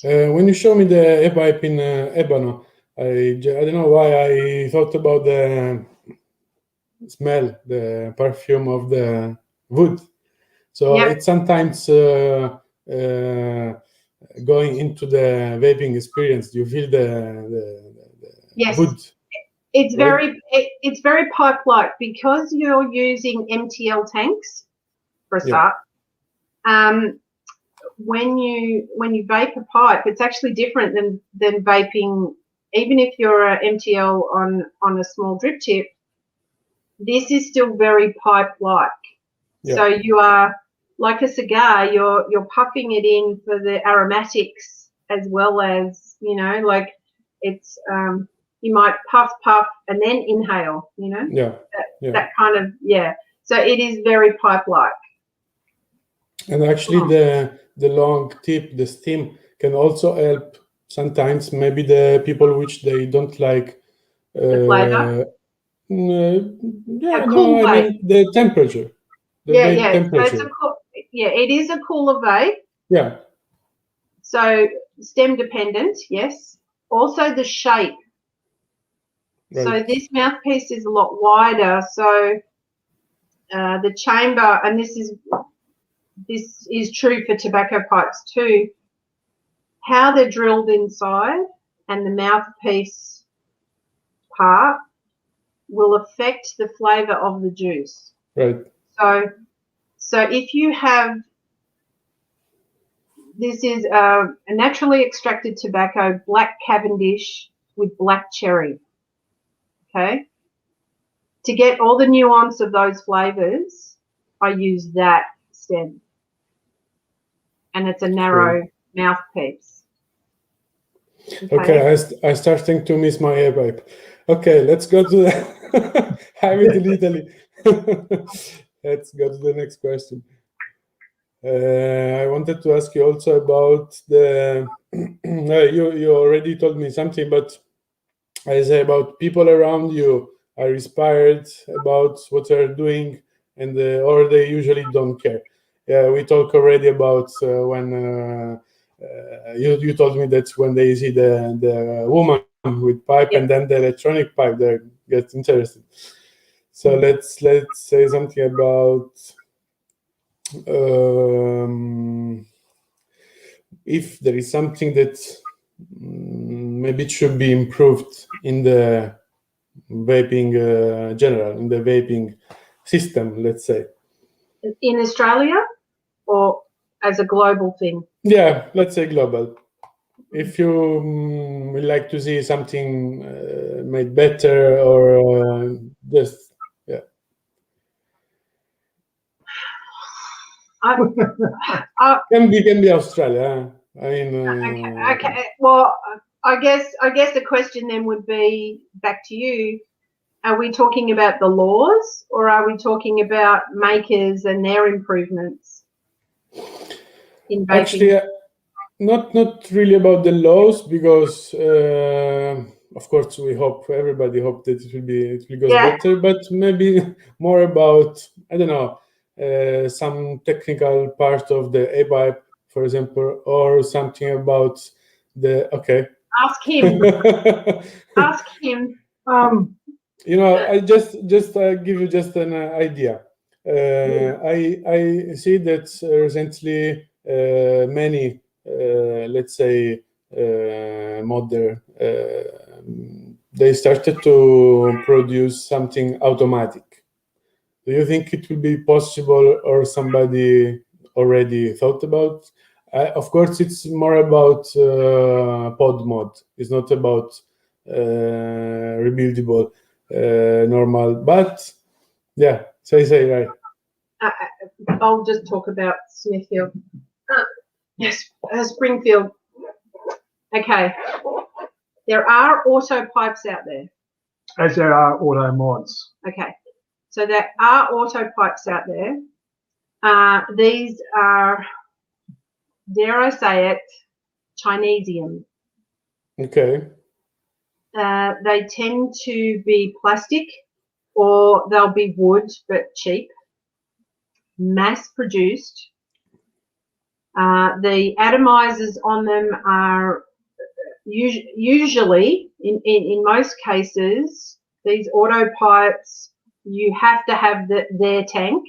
When you show me the e-pipe in Ebano, I don't know why I thought about the smell, the perfume of the wood. So it's sometimes going into the vaping experience, you feel the wood. It's very pipe-like because you're using MTL tanks for a start. When you vape a pipe, it's actually different than vaping. Even if you're a MTL on a small drip tip, this is still very pipe-like. So you are like a cigar. You're puffing it in for the aromatics as well as, you know, like It's you might puff, and then inhale. You know. Yeah. That kind of So it is very pipe-like. And actually, the long tip, the stem, can also help sometimes. Maybe the people which they don't like The flavor. I mean the temperature. The vape temperature. So it is a cooler vape. Yeah. So stem dependent, yes. Also the shape. Right. So this mouthpiece is a lot wider. So the chamber, and this is true for tobacco pipes too. How they're drilled inside and the mouthpiece part will affect the flavor of the juice. Right. So if you have, this is a naturally extracted tobacco, black Cavendish with black cherry. Okay. To get all the nuance of those flavors, I use that stem. And it's a narrow mouthpiece. Okay, I starting to miss my air pipe. Okay, let's go to the I'm in Italy. Let's go to the next question. I wanted to ask you also about the you already told me something, but I say about people around you are inspired about what they're doing, and or they usually don't care. Yeah, we talked already about when you told me that when they see the woman with pipe and then the electronic pipe, they get interested. So let's say something about if there is something that maybe it should be improved in the vaping general, in the vaping system, let's say. In Australia or as a global thing? Yeah, let's say global. If you would like to see something made better or just, yeah. Can be Australia. I mean. Okay. Well, I guess the question then would be back to you. Are we talking about the laws or are we talking about makers and their improvements in vaping? Actually, not really about the laws, because of course everybody hope that it will go better, but maybe more about, I don't know, some technical part of the A-pipe, for example, or something about the Ask him. Ask him. I just give you just an idea. I see that recently many let's say modern they started to produce something automatic. Do you think it will be possible, or somebody already thought about? Of course, it's more about pod mod. It's not about rebuildable normal, but yeah, say right. I'll just talk about Smithfield. Yes, Springfield. Okay, there are auto pipes out there. As there are auto mods. Okay, so there are auto pipes out there. These are, dare I say it, Chinesium. Okay. They tend to be plastic, or they'll be wood but cheap, mass produced. The atomizers on them are usually, in most cases, these auto pipes, you have to have their tank,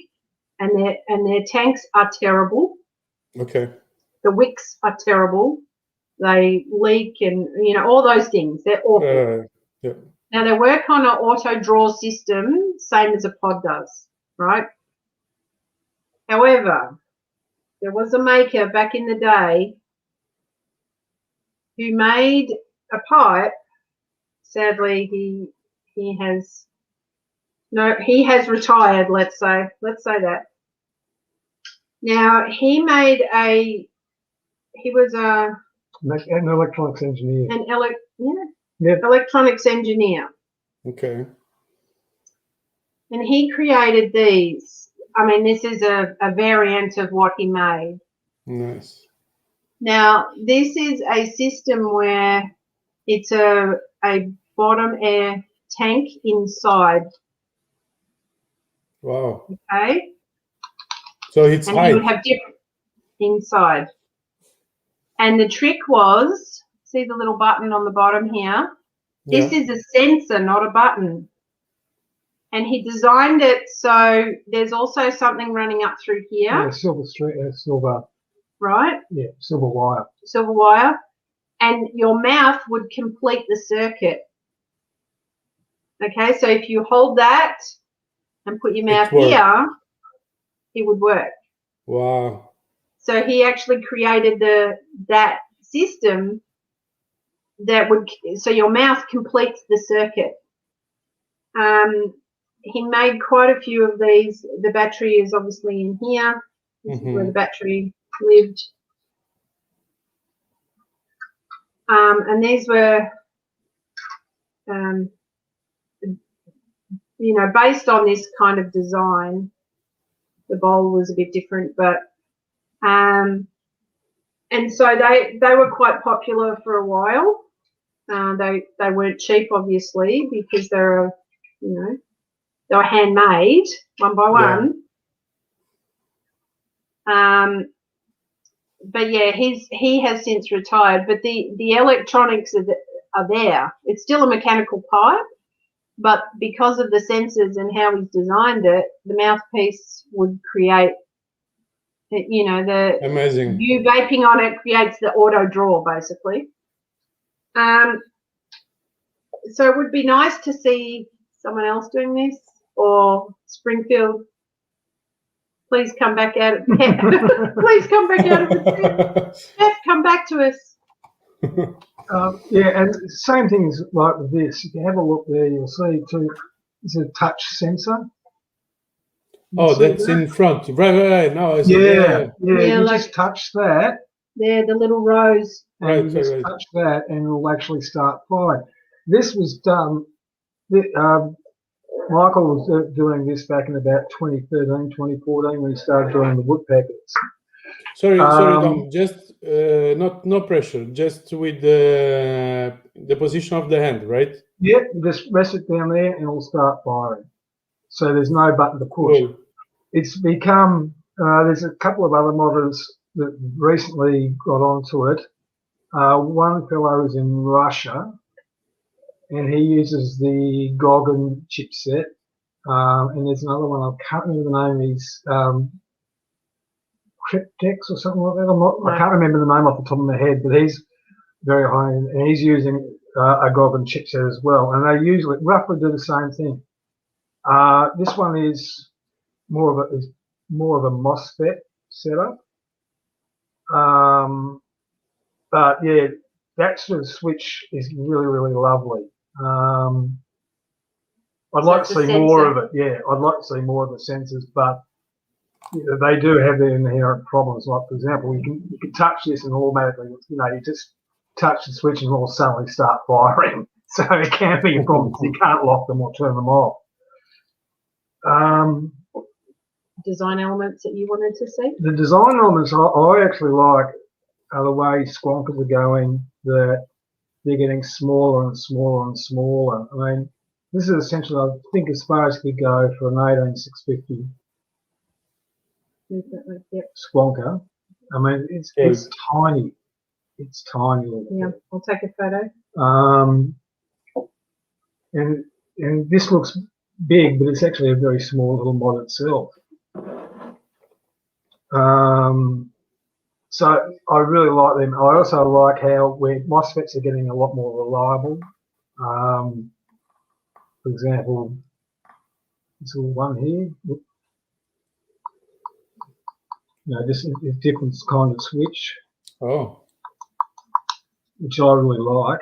and their tanks are terrible. Okay. The wicks are terrible. They leak, and all those things. They're awful. Yeah. Now they work on an auto draw system, same as a pod does, right? However, there was a maker back in the day who made a pipe. Sadly, he has retired. Let's say that. Now he was an electronics engineer. Yep. electronics engineer. Okay. And he created these. I mean, this is a variant of what he made. Nice. Now, this is a system where it's a bottom air tank inside. Wow. Okay. So it's and he would have different inside. And the trick was, see the little button on the bottom here? Yeah. This is a sensor, not a button. And he designed it so there's also something running up through here. Yeah, silver. Right? Yeah, silver wire. Silver wire. And your mouth would complete the circuit. Okay, so if you hold that and put your mouth here, it would work. Wow. So he actually created that system that would, so your mouth completes the circuit. He made quite a few of these. The battery is obviously in here. This is where the battery lived. And these were, you know, based on this kind of design. The bowl was a bit different, but and so they were quite popular for a while. They weren't cheap, obviously, because they're, you know, they were handmade one by one. But yeah, he has since retired. But the electronics are there. It's still a mechanical pipe, but because of the sensors and how he's designed it, the mouthpiece would create, you know, the amazing. You vaping on it creates the auto draw, basically. So it would be nice to see someone else doing this, or Springfield. Please come back out of please come back out of the Jeff, come back to us. Yeah, and same things like with this. If you have a look there, you'll see too. It's a touch sensor. Oh, that's that? In front. Right. Now I see. Yeah. You like, just touch that. There, the little rose. And you just touch that, and it'll actually start firing. This was done. Michael was doing this back in about 2013, 2014 when he started doing the woodpeckers. Sorry, Tom. Just no pressure. Just with the position of the hand, right? Yeah, just rest it down there, and it'll start firing. So there's no button to push. Cool. It's become. There's a couple of other modders that recently got onto it. One fellow is in Russia, and he uses the Goggin chipset. And there's another one, I can't remember the name, he's Cryptex or something like that. I can't remember the name off the top of my head, but he's very high end, and he's using a Goggin chipset as well. And they usually roughly do the same thing. This one is more of a MOSFET setup. But yeah, that sort of switch is really, really lovely. I'd like to see more of it. Yeah, I'd like to see more of the sensors, but they do have their inherent problems. Like, for example, you can touch this and automatically, you just touch the switch and all suddenly start firing. So it can be a problem. You can't lock them or turn them off. Design elements that you wanted to see? The design elements I actually like are the way squonkers are going, that they're getting smaller and smaller and smaller. I mean, this is essentially, I think, as far as we go for an 18650 squonker. I mean, it's tiny. It's tiny. Yeah, I'll take a photo. And this looks big, but it's actually a very small little mod itself. So I really like them. I also like how where MOSFETs are getting a lot more reliable. For example, this little one here. This is a different kind of switch. Oh. Which I really like.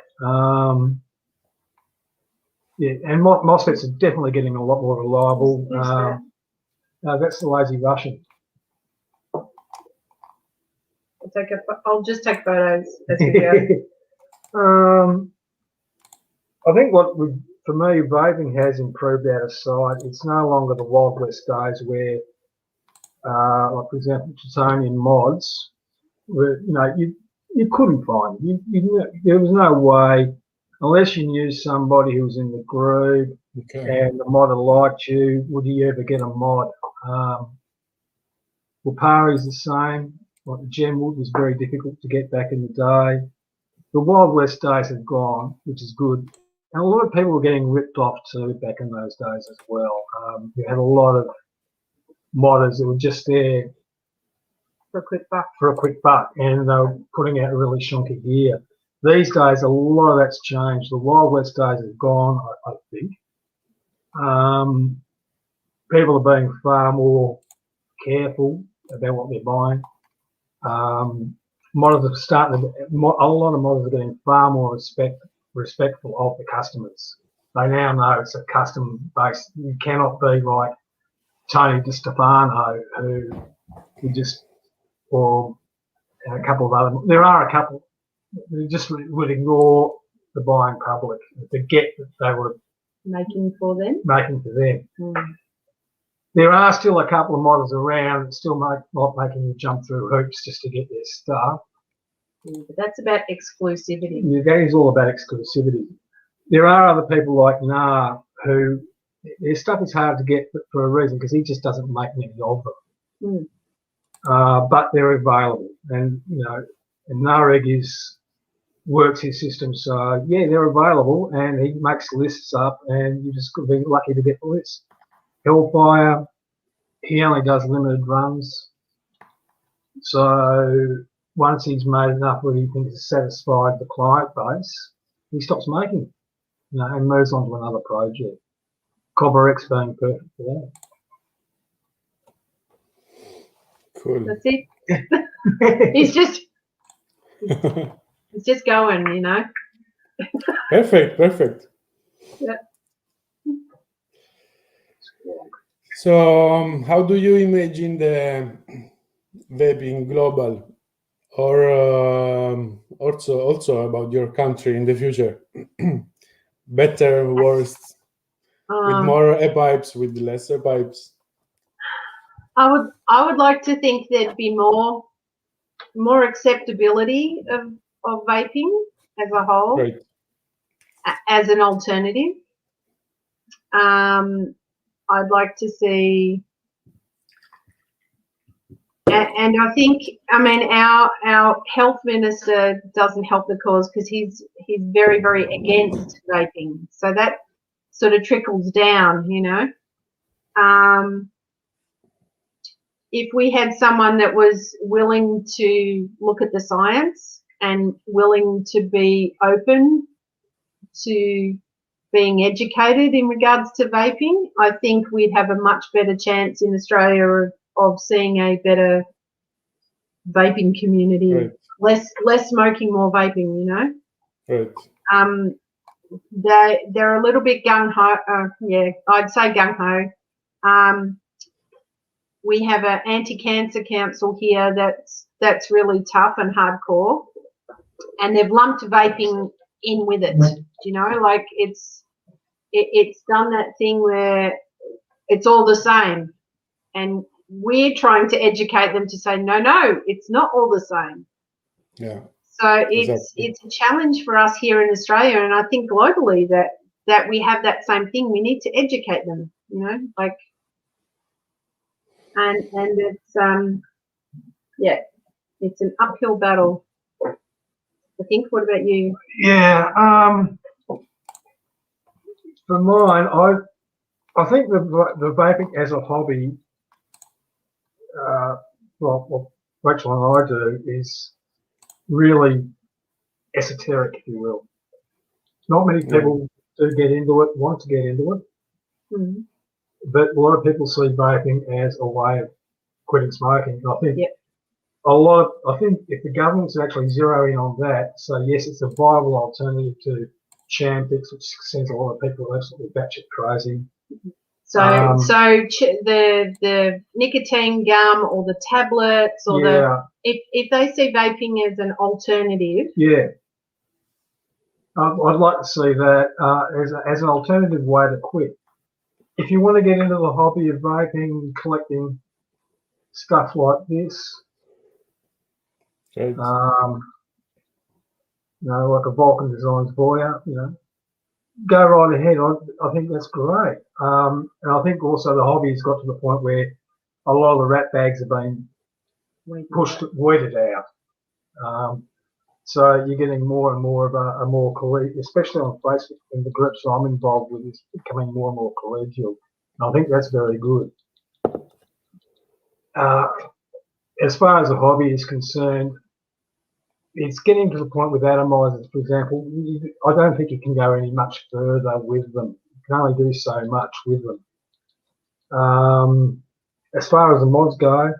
Yeah, and MOSFETs are definitely getting a lot more reliable. That's the Lazy Russian. I'll just take photos as we go. I think for me, vaping has improved out of sight. It's no longer the Wild West days where, like for example, Tasmanian mods, where you couldn't find them. There was no way, unless you knew somebody who was in the group and the modder liked you, would you ever get a mod. Wapari's the same. Like the Gemwood was very difficult to get back in the day. The Wild West days have gone, which is good. And a lot of people were getting ripped off too back in those days as well. You had a lot of modders that were just there for a quick buck. And they were putting out really shonky gear. These days, a lot of that's changed. The Wild West days have gone, I think. People are being far more careful about what they're buying. Modders are starting a lot of modders are getting far more respectful of the customers. They now know it's a custom base. You cannot be like Tony DiStefano, who just, or a couple of other. There are a couple who just would ignore the buying public and forget that they were making for them. There are still a couple of models around that still not making you jump through hoops just to get their stuff. But that's about exclusivity. Yeah, that is all about exclusivity. There are other people like Nah who their stuff is hard to get for a reason because he just doesn't make many of them. But they're available, and and Nareg works his system, so yeah, they're available, and he makes lists up, and you just could be lucky to get the list. Hellfire, he only does limited runs, so once he's made enough where he thinks he's satisfied the client base, he stops making, and moves on to another project. Cobber X being perfect for that. Cool. That's it. He's just going, Perfect. Yeah. So, how do you imagine the vaping global, or also about your country in the future? Better, worse, with more pipes, with lesser pipes? I would like to think there'd be more acceptability of vaping as a whole, right, as an alternative. I'd like to see, and I think, our health minister doesn't help the cause because he's very, very against vaping. So that sort of trickles down, If we had someone that was willing to look at the science and willing to be open to being educated in regards to vaping, I think we'd have a much better chance in Australia of seeing a better vaping community. Right. Less smoking, more vaping, Right. They're a little bit gung-ho. I'd say gung-ho. We have an anti-cancer council here that's really tough and hardcore, and they've lumped vaping in with it. Like it's done that thing where it's all the same, and we're trying to educate them to say no, it's not all the same. Yeah. So it's a challenge for us here in Australia, and I think globally that we have that same thing. We need to educate them, and it's it's an uphill battle. I think. What about you? Yeah. For mine, I think the vaping as a hobby, what Rachel and I do is really esoteric, if you will. Not many people do get into it, want to get into it, but a lot of people see vaping as a way of quitting smoking. I think I think if the government's actually zeroing on that, so yes, it's a viable alternative to Champix, which sends a lot of people absolutely batshit crazy. So the nicotine gum or the tablets or if they see vaping as an alternative, I'd like to see that as an alternative way to quit. If you want to get into the hobby of vaping, collecting stuff like this, Right. Like a Vulcan Designs Voya, go right ahead. I think that's great. And I think also the hobby's got to the point where a lot of the rat bags have been weeded out. So you're getting more and more of a more collegial, especially on Facebook, and the groups I'm involved with is becoming more and more collegial. And I think that's very good. As far as the hobby is concerned, it's getting to the point with atomizers, for example. I don't think you can go any much further with them. You can only do so much with them. As far as the mods go,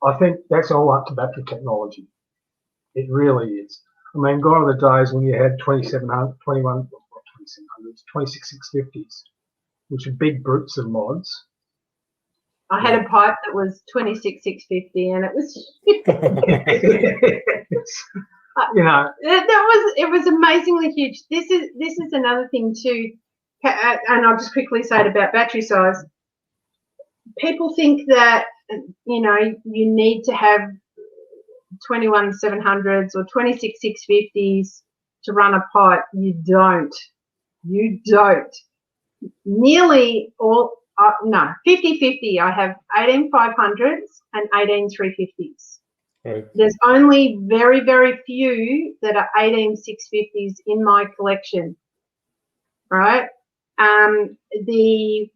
I think that's all up to battery technology. It really is. I mean, gone are the days when you had 26650s, which are big brutes of mods. I had a pipe that was 26650, and it was, it was amazingly huge. This is another thing too, and I'll just quickly say it about battery size. People think that you need to have 21700s or 26650s to run a pipe. You don't. Nearly all. No, 50-50. I have 18500s and 18350s. Right. There's only very, very few that are 18650s in my collection. Right? The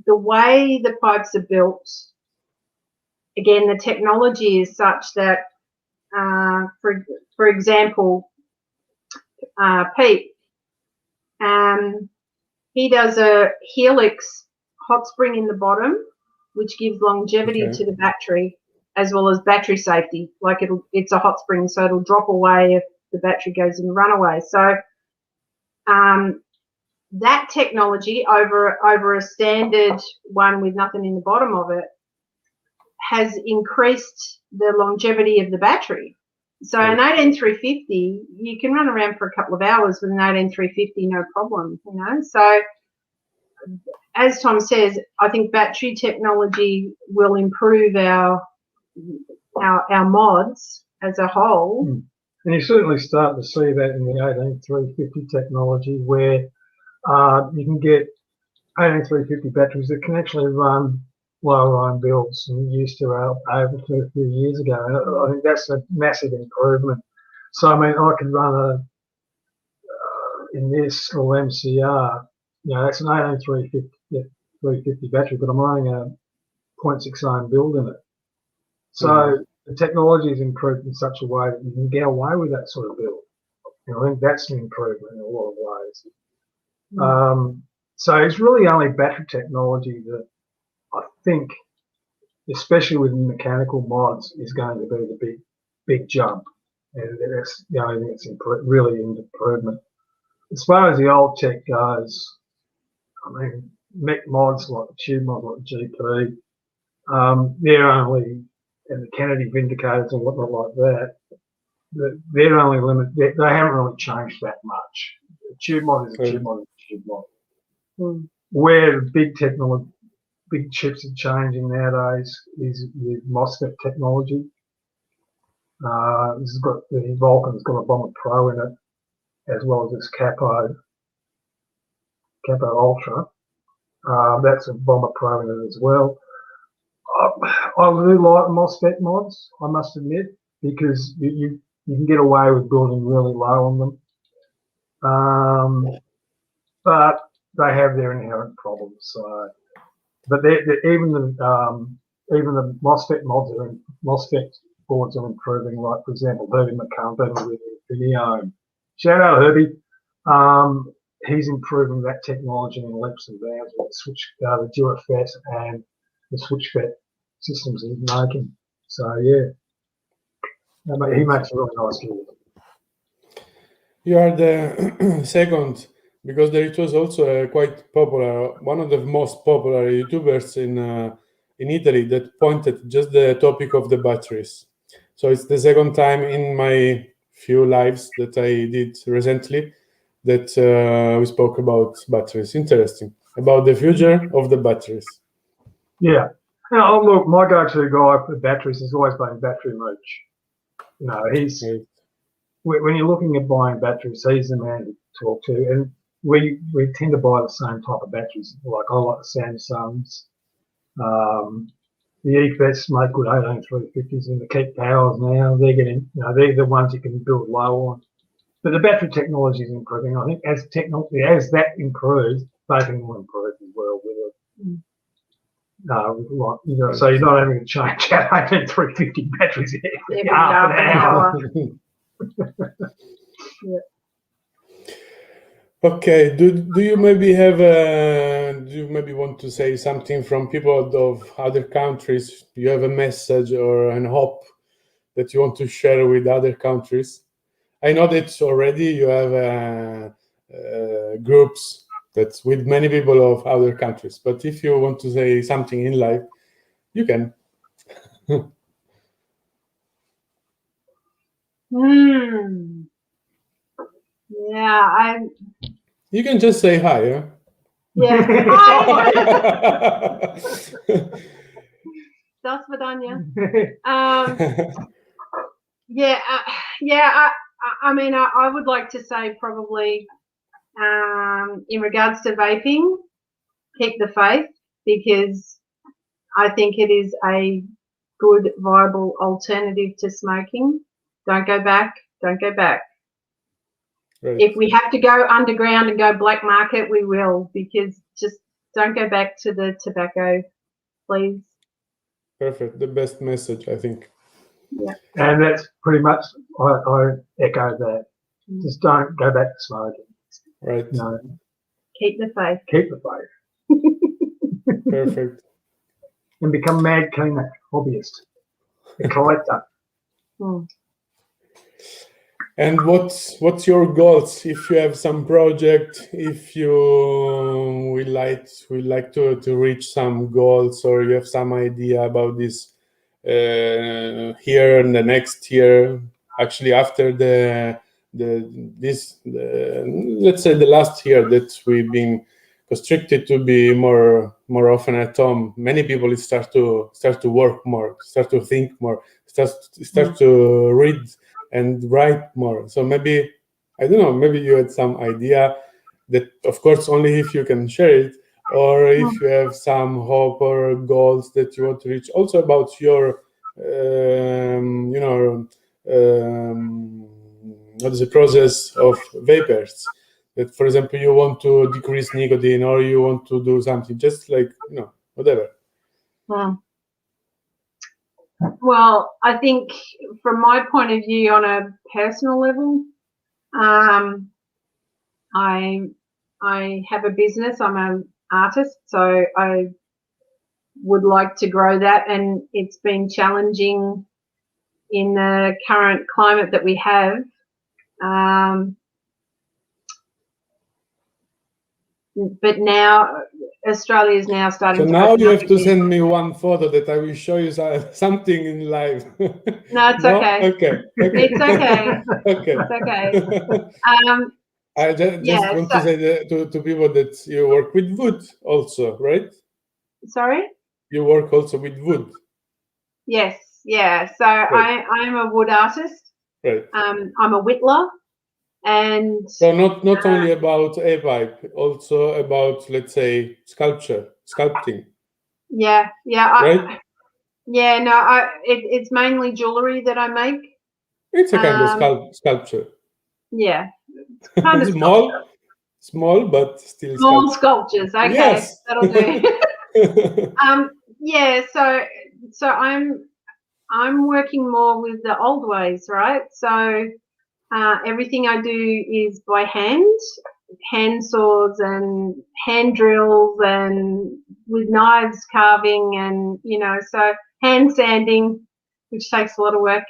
way the pipes are built, again, the technology is such that, for example, Pete, he does a helix hot spring in the bottom, which gives longevity to the battery as well as battery safety. Like it's a hot spring, so it'll drop away if the battery goes in the runaway. So that technology over a standard one with nothing in the bottom of it has increased the longevity of the battery. So an 18350, you can run around for a couple of hours with an 18350, no problem, So as Tom says, I think battery technology will improve our mods as a whole. And you're certainly starting to see that in the 18350 technology, where you can get 18350 batteries that can actually run lower iron builds than you used to over a few years ago. And I think that's a massive improvement. So, I mean, I could run in this little MCR, that's an 18350 battery, but I'm running a 0.6 iron build in it. So the technology is improved in such a way that you can get away with that sort of build. And I think that's an improvement in a lot of ways. So it's really only battery technology that I think, especially with mechanical mods, is going to be the big jump. And that's, I think it's really an improvement. As far as the old tech goes, I mean, mech mods like the tube mod, like the GP, they're only, and the Kennedy Vindicators and whatnot like that, they're only limited. They haven't really changed that much. The tube mod is a tube mod, is a tube mod. Where the big chips are changing nowadays is with MOSFET technology. The Vulcan's got a Bomber Pro in it, as well as this Capo Ultra. That's a Bomber Pro in it as well. I really like MOSFET mods, I must admit, because you can get away with building really low on them. But they have their inherent problems. So, but even the MOSFET mods MOSFET boards are improving. Like, for example, Herbie McCallum with Viniome. Shout out Herbie. He's improving that technology in leaps and bounds with the DuoFET and the SwitchFET systems he's making. So he makes a really nice gear. You are the second, because there was also quite popular, one of the most popular YouTubers in Italy that pointed just the topic of the batteries. So it's the second time in my few lives that I did recently that we spoke about batteries. Interesting. About the future of the batteries. Yeah. Now, look, my go-to guy for batteries has always been Battery Mooch. You know, he's Right. when you're looking at buying batteries, he's the man to talk to. And we tend to buy the same type of batteries. Like I like the Samsungs. The EFS make good 18350s, and the Keep Powers now, they're getting, you know, they're the ones you can build low on. But the battery technology is improving. I think as that improves, vaping will improve as well with it. You know, so you're not having to change out 18350 batteries every half an hour. Yeah. Okay. Do you maybe have do you maybe want to say something from people of other countries? You have a message or an hope that you want to share with other countries? I know that already you have groups that's with many people of other countries, but if you want to say something in live, you can. Yeah, You can just say hi, huh? Yeah. Hi. That's Vidania. I mean, I would like to say probably in regards to vaping, keep the faith, because I think it is a good, viable alternative to smoking. Don't go back. Don't go back. Right. If we have to go underground and go black market, we will, because just don't go back to the tobacco, please. Perfect. The best message, I think. Yeah. And that's pretty much, I echo that. Just don't go back to smoking. Right. No. Keep the faith. Keep the faith. Perfect. And become mad keener, hobbyist, a collector. And what's your goals? If you have some project, if you would like to reach some goals, or you have some idea about this here and the next year, actually after let's say the last year that we've been constricted to be more often at home, many people start to work more, start to think more, start to read and write more. So maybe, I don't know, maybe you had some idea that, of course, only if you can share it, or if you have some hope or goals that you want to reach. Also about your, what is the process of vapers? That, for example, you want to decrease nicotine, or you want to do something, just like, whatever. Well, I think from my point of view, on a personal level, I have a business. I'm an artist, so I would like to grow that, and it's been challenging in the current climate that we have. But now Australia is now starting. So now you have to send me one photo that I will show you something in live. No, it's okay. Okay. It's okay. Okay. It's okay. I just want to say to people that you work with wood also, right? Sorry? You work also with wood. Yes. Yeah. So right. I'm a wood artist. Right. I'm a whittler. And so not only about A-pipe, also about, let's say, sculpting. Yeah. Right? It's mainly jewelry that I make. It's a kind of sculpture. Yeah. It's kind of small, but still small sculptures. Okay. Yes. That'll do. Yeah, so I'm working more with the old ways, right? So everything I do is by hand saws and hand drills, and with knives carving, and so hand sanding, which takes a lot of work.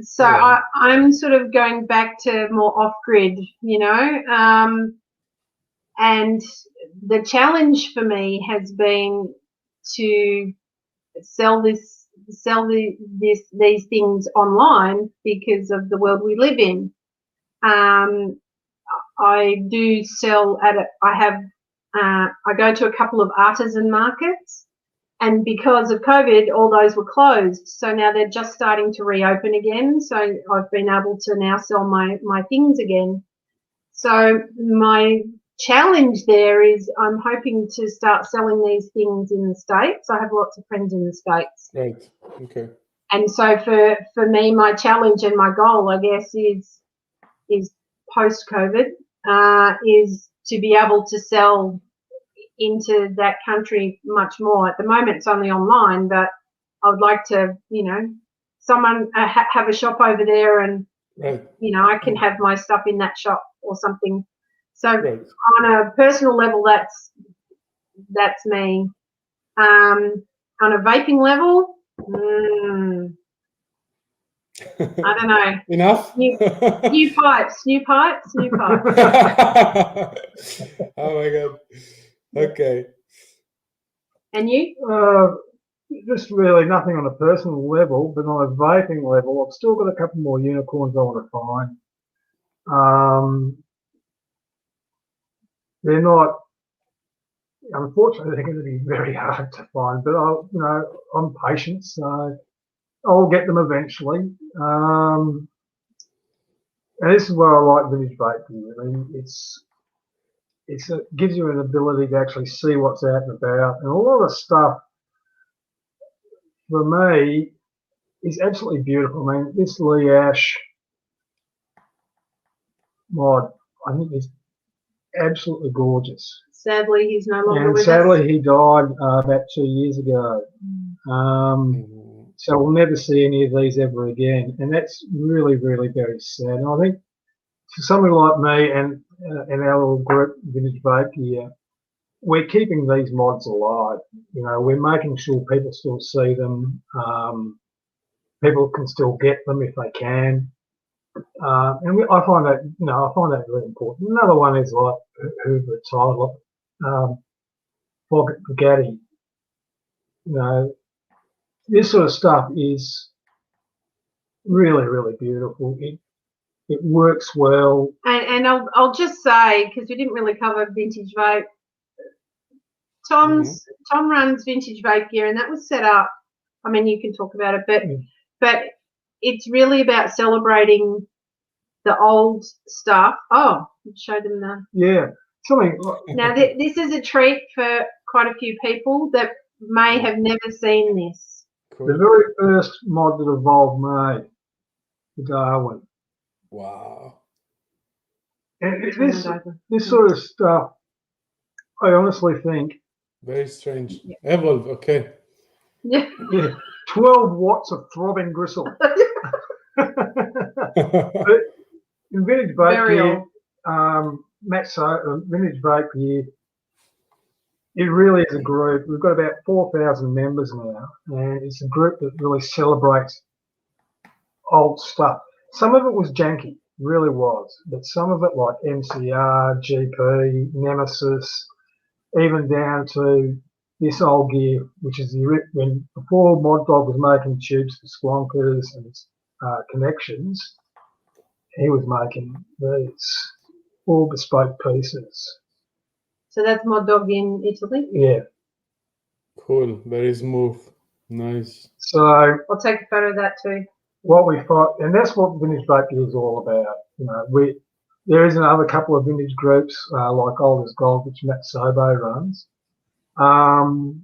So yeah. I'm sort of going back to more off-grid, and the challenge for me has been to sell this sell these things online because of the world we live in. I do sell I go to a couple of artisan markets, and because of COVID, all those were closed. So now they're just starting to reopen again. So I've been able to now sell my things again. So my challenge there is I'm hoping to start selling these things in the States. I have lots of friends in the States. Right. Okay. And so for me, my challenge and my goal, I guess, is post-COVID, is to be able to sell into that country much more. At the moment, it's only online, but I would like to, someone have a shop over there, and right. I can have my stuff in that shop or something. So on a personal level, that's me. On a vaping level, I don't know. Enough? New pipes. Oh my God. Okay. And you? Just really nothing on a personal level, but on a vaping level, I've still got a couple more unicorns I want to find. They're not, unfortunately, they're going to be very hard to find, but I'm patient, so I'll get them eventually. And this is where I like Vintage Vape Gear. I mean, it gives you an ability to actually see what's out and about, and a lot of stuff for me is absolutely beautiful. I mean, this Lee Ash mod, I think, is absolutely gorgeous. Sadly, he's no longer with us. And sadly, he died about 2 years ago. So we'll never see any of these ever again, and that's really, really very sad. And I think for somebody like me and our little group, Vintage Vape Gear, we're keeping these mods alive. We're making sure people still see them. People can still get them if they can. And I find that, really important. Another one is like Hoover Tyler, Bugatti. This sort of stuff is really, really beautiful. It works well. And I'll just say, because we didn't really cover Vintage Vape, Tom runs Vintage Vape Gear, and that was set up. I mean, you can talk about it, but it's really about celebrating the old stuff. Oh, show them the something. Now this is a treat for quite a few people that may have never seen this. Cool. The very first mod that Evolve made, the Darwin. Wow. And this sort of stuff, I honestly think. Very strange. Evolve, okay. Yeah. 12 watts of throbbing gristle. But in Vintage Vape Gear, Vintage Vape Gear, it really is a group. We've got about 4,000 members now, and it's a group that really celebrates old stuff. Some of it was janky, really was, but some of it, like MCR, GP, Nemesis, even down to this old gear, which is before Mod Dog was making tubes for Splonkers and connections, he was making these all bespoke pieces. So that's Mod Dog in Italy? Yeah. Cool. Very smooth. Nice. So I'll take a photo of that too. What we find, and that's what Vintage Vape Gear is all about. There is another couple of vintage groups like Old as Gold, which Matt Sobo runs. And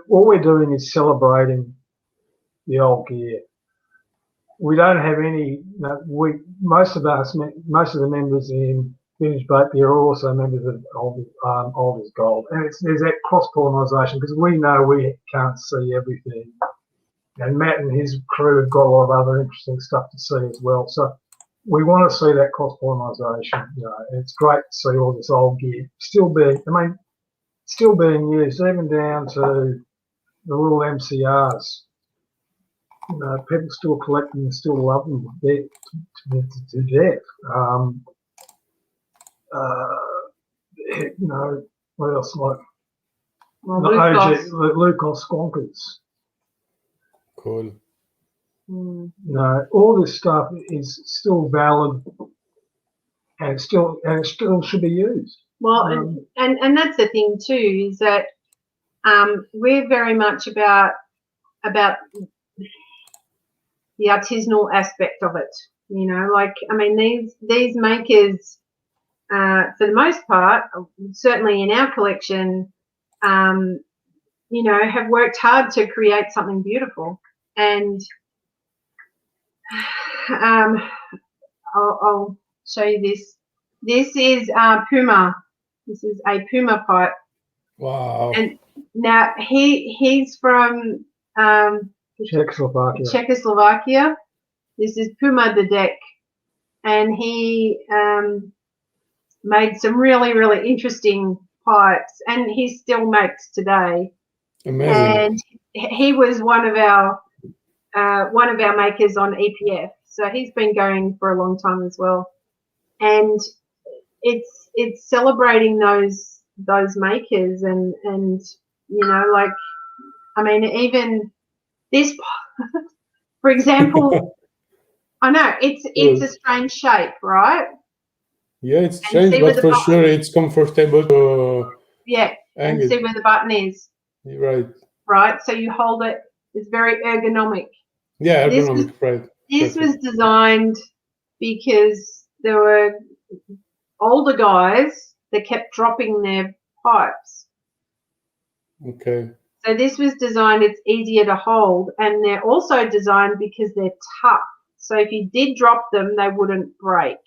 what we're doing is celebrating the old gear. We don't have any. Most of the members in Vintage Vape Gear are also members of Old as Gold, and there's that cross pollination because we know we can't see everything, and Matt and his crew have got a lot of other interesting stuff to see as well. So we want to see that cross pollination. It's great to see all this old gear still being used, even down to the little MCRs. People still collect them and still love them to death. What else? Like the Lucas Squonkers. Cool. No, all this stuff is still valid, and it still should be used. Well, and that's the thing too, is that we're very much about the artisanal aspect of it. You know, like, I mean, these makers, for the most part, certainly in our collection, you know, have worked hard to create something beautiful. And I'll show you this. This is Puma. This is a Puma pipe. Wow. And now he's from Czechoslovakia. This is Puma the Deck, and he made some really, really interesting pipes, and he still makes today. Amazing. And he was one of our makers on EPF, so he's been going for a long time as well. And it's celebrating those makers, and you know, like, I mean, even this, for example, I know it's a strange shape, right? Yeah, it's strange, but for sure it's comfortable to and see where the button is. Right. Right. So you hold it. It's very ergonomic. Yeah, ergonomic, right. This was designed because there were older guys that kept dropping their pipes. Okay. So this was designed, it's easier to hold, and they're also designed because they're tough. So if you did drop them, they wouldn't break.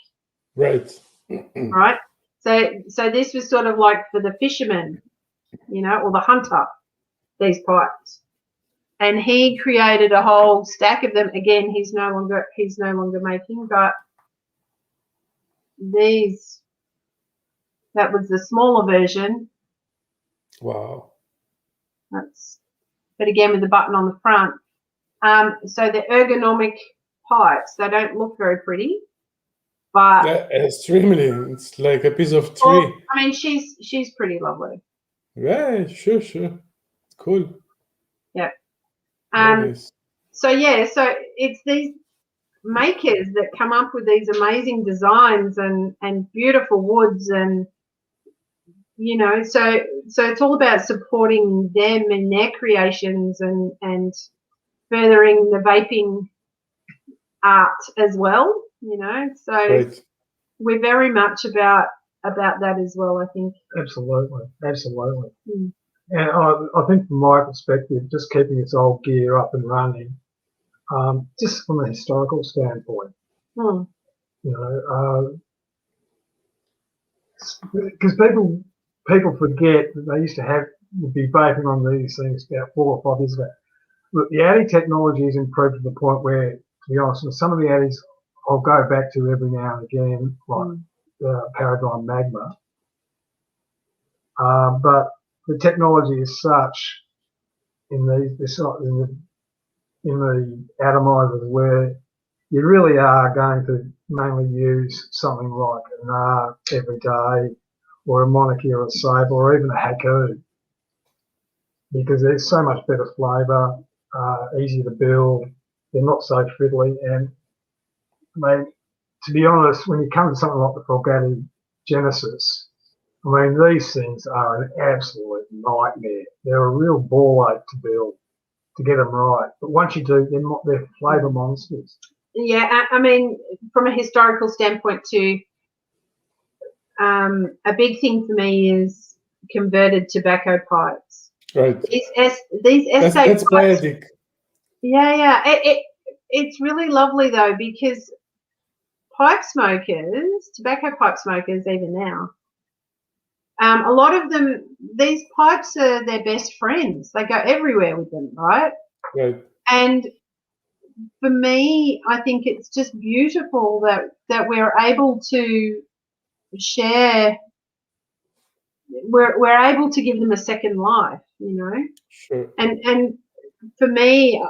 Right. Right? So this was sort of like for the fisherman, you know, or the hunter, these pipes. And he created a whole stack of them. Again, he's no longer making, but these, that was the smaller version. Wow. But again, with the button on the front. So the ergonomic pipes, they don't look very pretty, but extremely. It's like a piece of tree. Well, I mean, she's pretty lovely. Yeah, sure. Cool. Yeah. Nice. So it's these makers that come up with these amazing designs and beautiful woods, and you know, so it's all about supporting them and their creations and furthering the vaping art as well, you know. So right. We're very much about that as well, I think. Absolutely. And I think from my perspective, just keeping its old gear up and running, just from a historical standpoint, you know, because people forget that they used to be vaping on these things about 4 or 5 years ago. Look, the Addy technology has improved to the point where, to be honest, some of the Addys I'll go back to every now and again, like Paradigm Magma. But the technology is such in the atomizers where you really are going to mainly use something like an R every day, or a Monarchy or a Sabre, or even a Haku, because there's so much better flavour, easier to build, they're not so fiddly, and I mean, to be honest, when you come to something like the Fulgatti Genesis, I mean, these things are an absolute nightmare. They're a real ball ache to build, to get them right. But once you do, they're flavour monsters. Yeah, I mean, from a historical standpoint too, a big thing for me is converted tobacco pipes. Right. These that's poetic. Yeah. It's really lovely though, because pipe smokers, tobacco pipe smokers, even now, a lot of them, these pipes are their best friends. They go everywhere with them, right? Right. And for me, I think it's just beautiful that we're able to share. We're able to give them a second life, you know. Sure. And for me,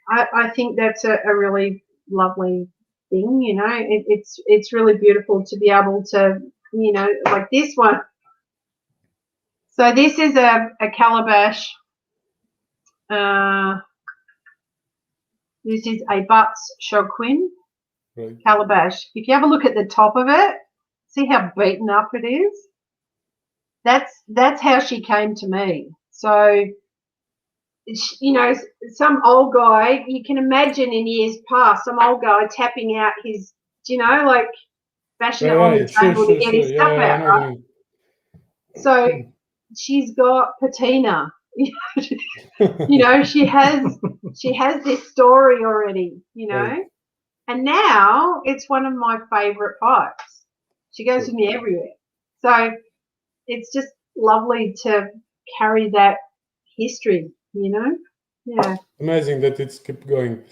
I think that's a really lovely thing, you know. It's really beautiful to be able to, you know, like this one. So this is a calabash. This is a Butts Shoquin Right. calabash. If you have a look at the top of it, see how beaten up it is? That's how she came to me. So, you know, some old guy, you can imagine in years past, some old guy tapping out his, you know, like bashing it on the table to get his stuff out, right? So she's got patina. You know, she has this story already, you know. Right. And now it's one of my favorite pipes. She goes with me everywhere. So it's just lovely to carry that history, you know. Yeah. Amazing that it's kept going.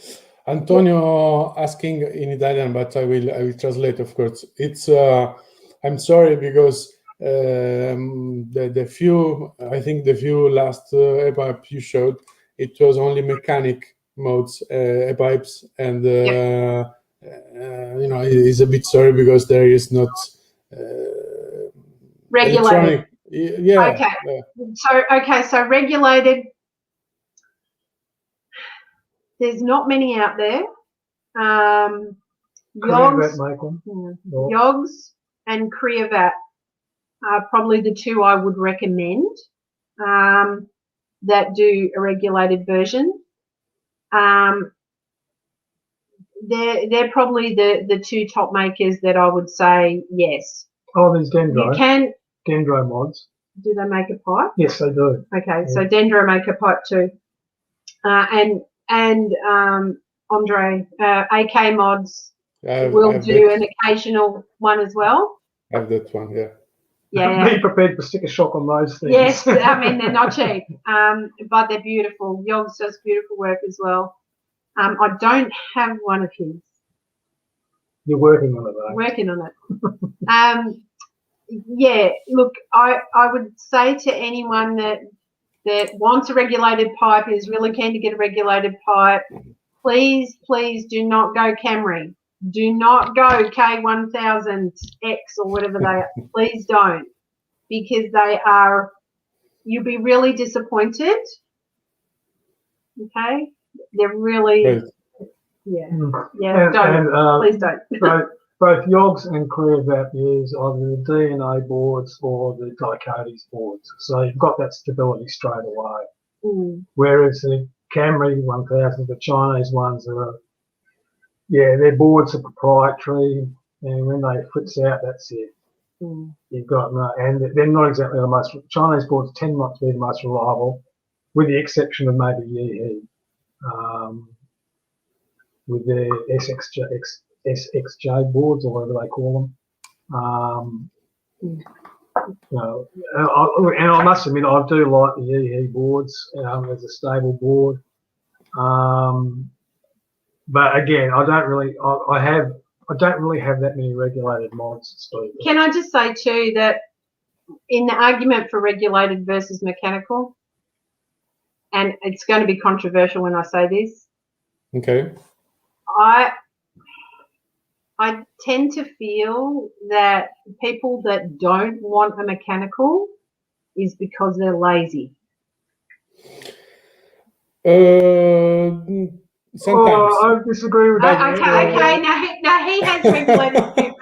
Antonio asking in Italian, but I will translate, of course. It's I'm sorry because the few last pipe you showed, it was only mechanic modes pipes, and you know, it's a bit sorry because there is not regulated. Yeah. Okay. So regulated. There's not many out there. Yogs and Creavat are probably the two I would recommend that do a regulated version. They're probably the two top makers that I would say yes. Oh, there's Dendro. You can Dendro mods. Do they make a pipe? Yes, they do. Okay, yeah. So Dendro make a pipe too, and Andre AK mods will do an occasional one as well. I have that one, yeah. Yeah. Be prepared for sticker shock on those things. Yes, I mean they're not cheap, but they're beautiful. Yogs does beautiful work as well. I don't have one of his. You're working on it, though. Working on it. Yeah. Look, I would say to anyone that wants a regulated pipe, is really keen to get a regulated pipe, please do not go Camry. Do not go K1000X or whatever they are. Please don't, because you'll be really disappointed. Okay? They're really, right. Don't. Please don't. Both Yogs and Creavat use either the DNA boards or the Dicodes boards. So you've got that stability straight away. Mm. Whereas the Camry 1000, the Chinese ones their boards are proprietary, and when they fritz out, that's it. Mm. You've got and they're not exactly the most. Chinese boards tend not to be the most reliable, with the exception of maybe Yihe, with their SXJ boards or whatever they call them. And I must admit, I do like the Yihe boards as a stable board. But again, I don't really have that many regulated mods. Can I just say too that in the argument for regulated versus mechanical, and it's going to be controversial when I say this. Okay. I tend to feel that people that don't want a mechanical is because they're lazy. Sometimes. I disagree with that. Okay. Now he has regulated too,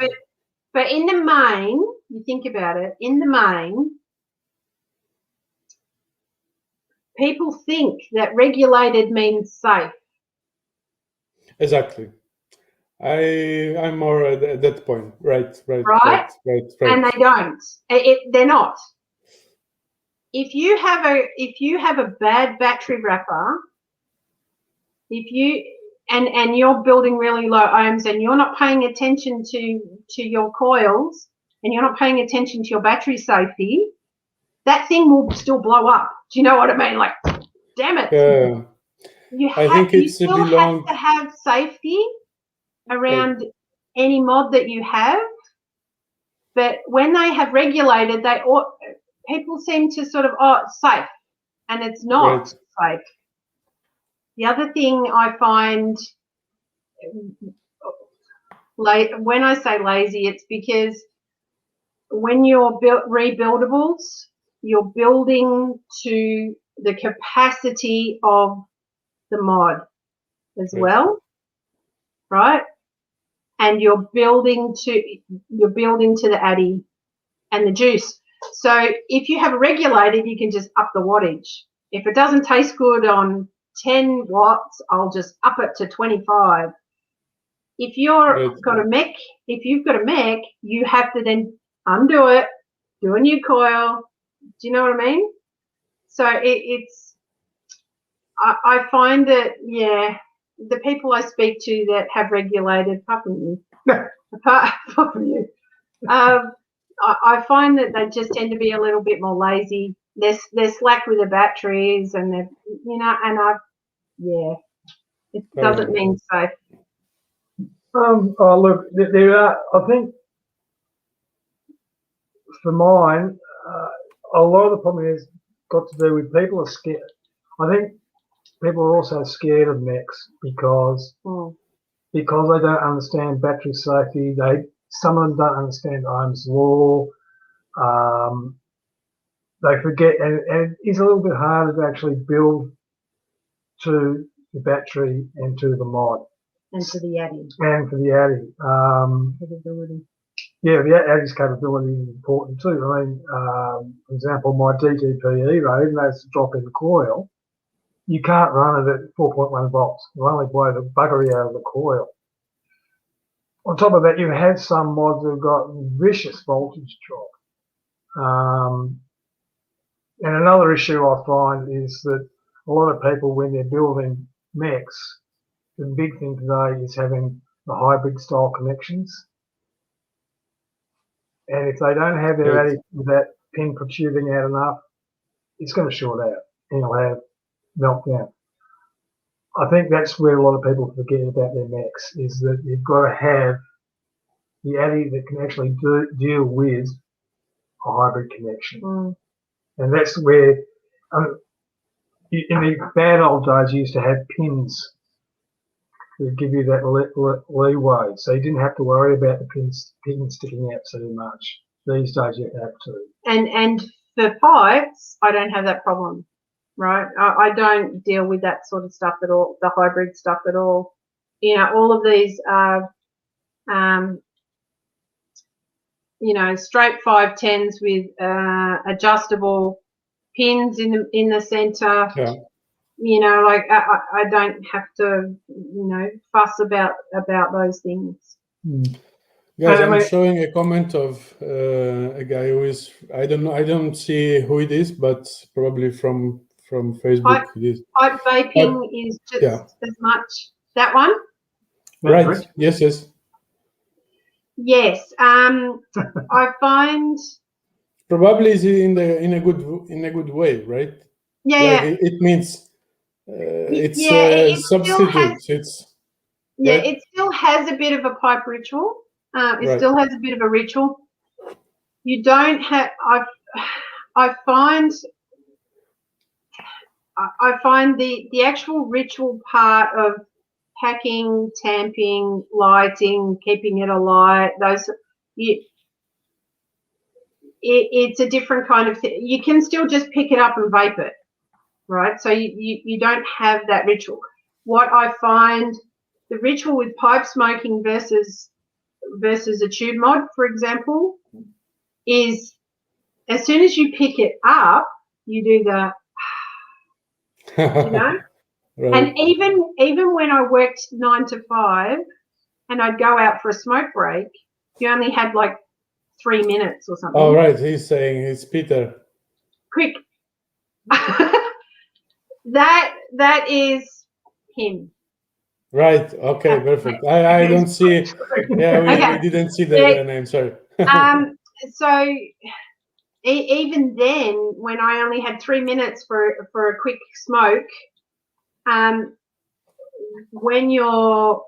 but in the main, you think about it, in the main, people think that regulated means safe. Exactly. I'm more at that point. Right. And they don't. They're not. If you have a bad battery wrapper, and you're building really low ohms and you're not paying attention to your coils and you're not paying attention to your battery safety, that thing will still blow up. Do you know what I mean? Like, damn it. You still have to have safety around any mod that you have, but when they have regulated, people seem to sort of, it's safe, and it's not safe. The other thing I find, when I say lazy, it's because when you're rebuildables, you're building to the capacity of the mod. as well, right? And you're building to the addy and the juice. So if you have a regulated, you can just up the wattage. If it doesn't taste good on 10 watts, I'll just up it to 25. If you've got a mech, you have to then undo it, do a new coil. Do you know what I mean? So I find that, yeah, the people I speak to that have regulated, apart from you, I find that they just tend to be a little bit more lazy. They're slack with the batteries, and they're, it doesn't mean safe. Oh, look, there are, I think, for mine, a lot of the problem has got to do with people are scared. I think people are also scared of mechs because they don't understand battery safety. Some of them don't understand Ohm's law. They forget, and it's a little bit harder to actually build to the battery and to the mod. And for the addy. Capability. Yeah, the addy's capability is important too. I mean, for example, my DTP Evo, even though it's a drop-in coil, you can't run it at 4.1 volts. You only blow the buggery out of the coil. On top of that, you've had some mods that have got vicious voltage drop. And another issue I find is that a lot of people, when they're building mechs, the big thing today is having the hybrid style connections. And if they don't have their addy with that pin protruding out enough, it's going to short out and you'll have meltdown. I think that's where a lot of people forget about their mechs, is that you've got to have the addy that can actually deal with a hybrid connection. And that's where, in the bad old days, you used to have pins that give you that leeway. So you didn't have to worry about the pins sticking out too much. These days you have to. And for pipes, I don't have that problem, right? I don't deal with that sort of stuff at all, the hybrid stuff at all. All of these straight 510s with adjustable pins in the center. Yeah. I don't have to, fuss about those things. Guys, I'm showing a comment of a guy who is, I don't see who it is, but probably from Facebook. Pipe vaping is just as much that one. Right. Yes. Yes. I find probably is in a good way, right? Yeah. It means it's substitute. It still has a bit of a pipe ritual. It still has a bit of a ritual. You don't have. I find the actual ritual part of packing, tamping, lighting, keeping it alight. It's a different kind of thing. You can still just pick it up and vape it, right? So you don't have that ritual. What I find the ritual with pipe smoking versus a tube mod, for example, is as soon as you pick it up, you do the, Right. And even when I worked 9 to 5 and I'd go out for a smoke break, you only had like 3 minutes or something. Oh, right. He's saying it's Peter. Quick. That is him. Right. Okay. Perfect. I don't see. Yeah, we didn't see the name. Sorry. So even then, when I only had 3 minutes for a quick smoke, when you're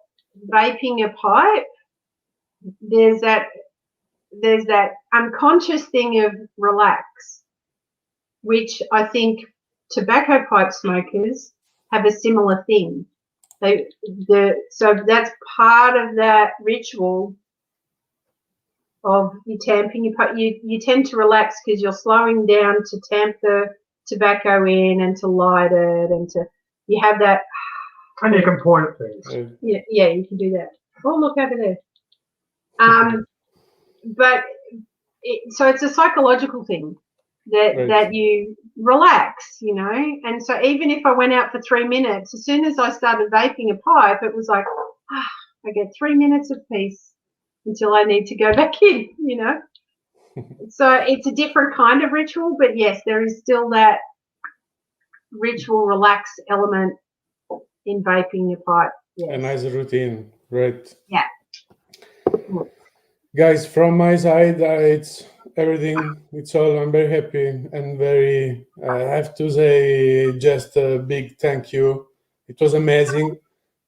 vaping a pipe, there's that unconscious thing of relax, which I think tobacco pipe smokers have a similar thing. So that's part of that ritual of you tamping your pipe. You tend to relax because you're slowing down to tamp the tobacco in and to light it, and you have that And you can point at things. Yeah, you can do that. Oh, look over there. But so it's a psychological thing that you relax, you know. And so even if I went out for 3 minutes, as soon as I started vaping a pipe, it was like, I get 3 minutes of peace until I need to go back in, you know. So it's a different kind of ritual, but yes, there is still that ritual relax element in vaping your pipe. Yes. A nice routine, right? Yeah. Guys, from my side, it's everything. It's all. I'm very happy and very. I have to say, just a big thank you. It was amazing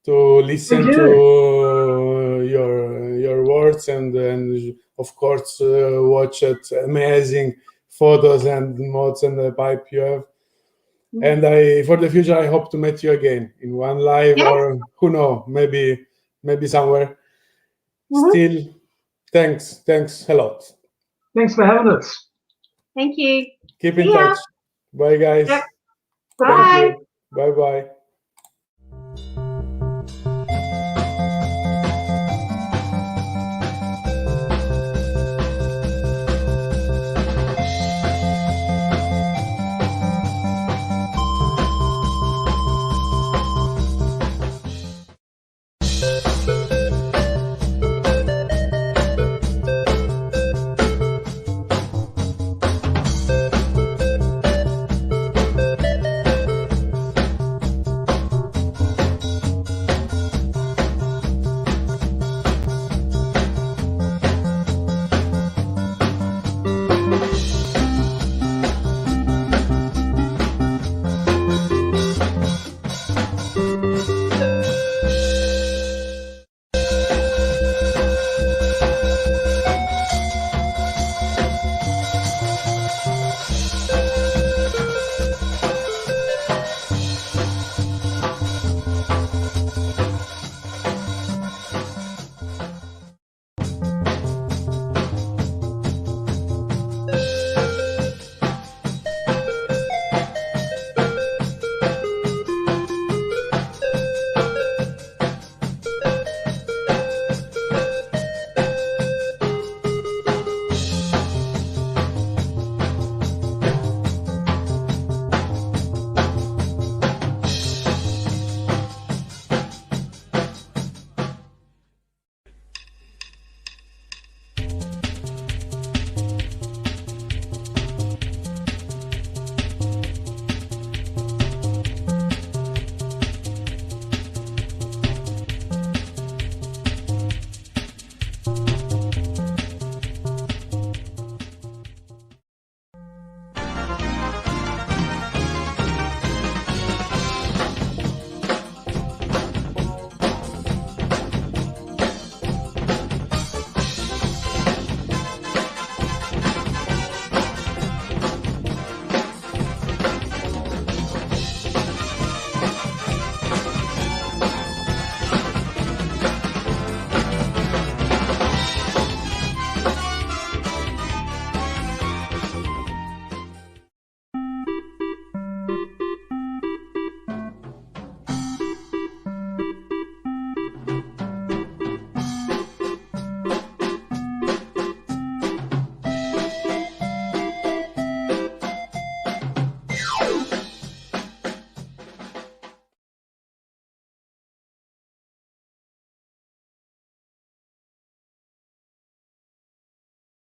to listen to your words and of course watch it. Amazing photos and mods and the pipe you have. And for the future, I hope to meet you again in one live or who knows, maybe somewhere. Still, thanks a lot. Thanks for having us. Thank you. Keep in touch. Bye, guys. Yep. Bye. Bye.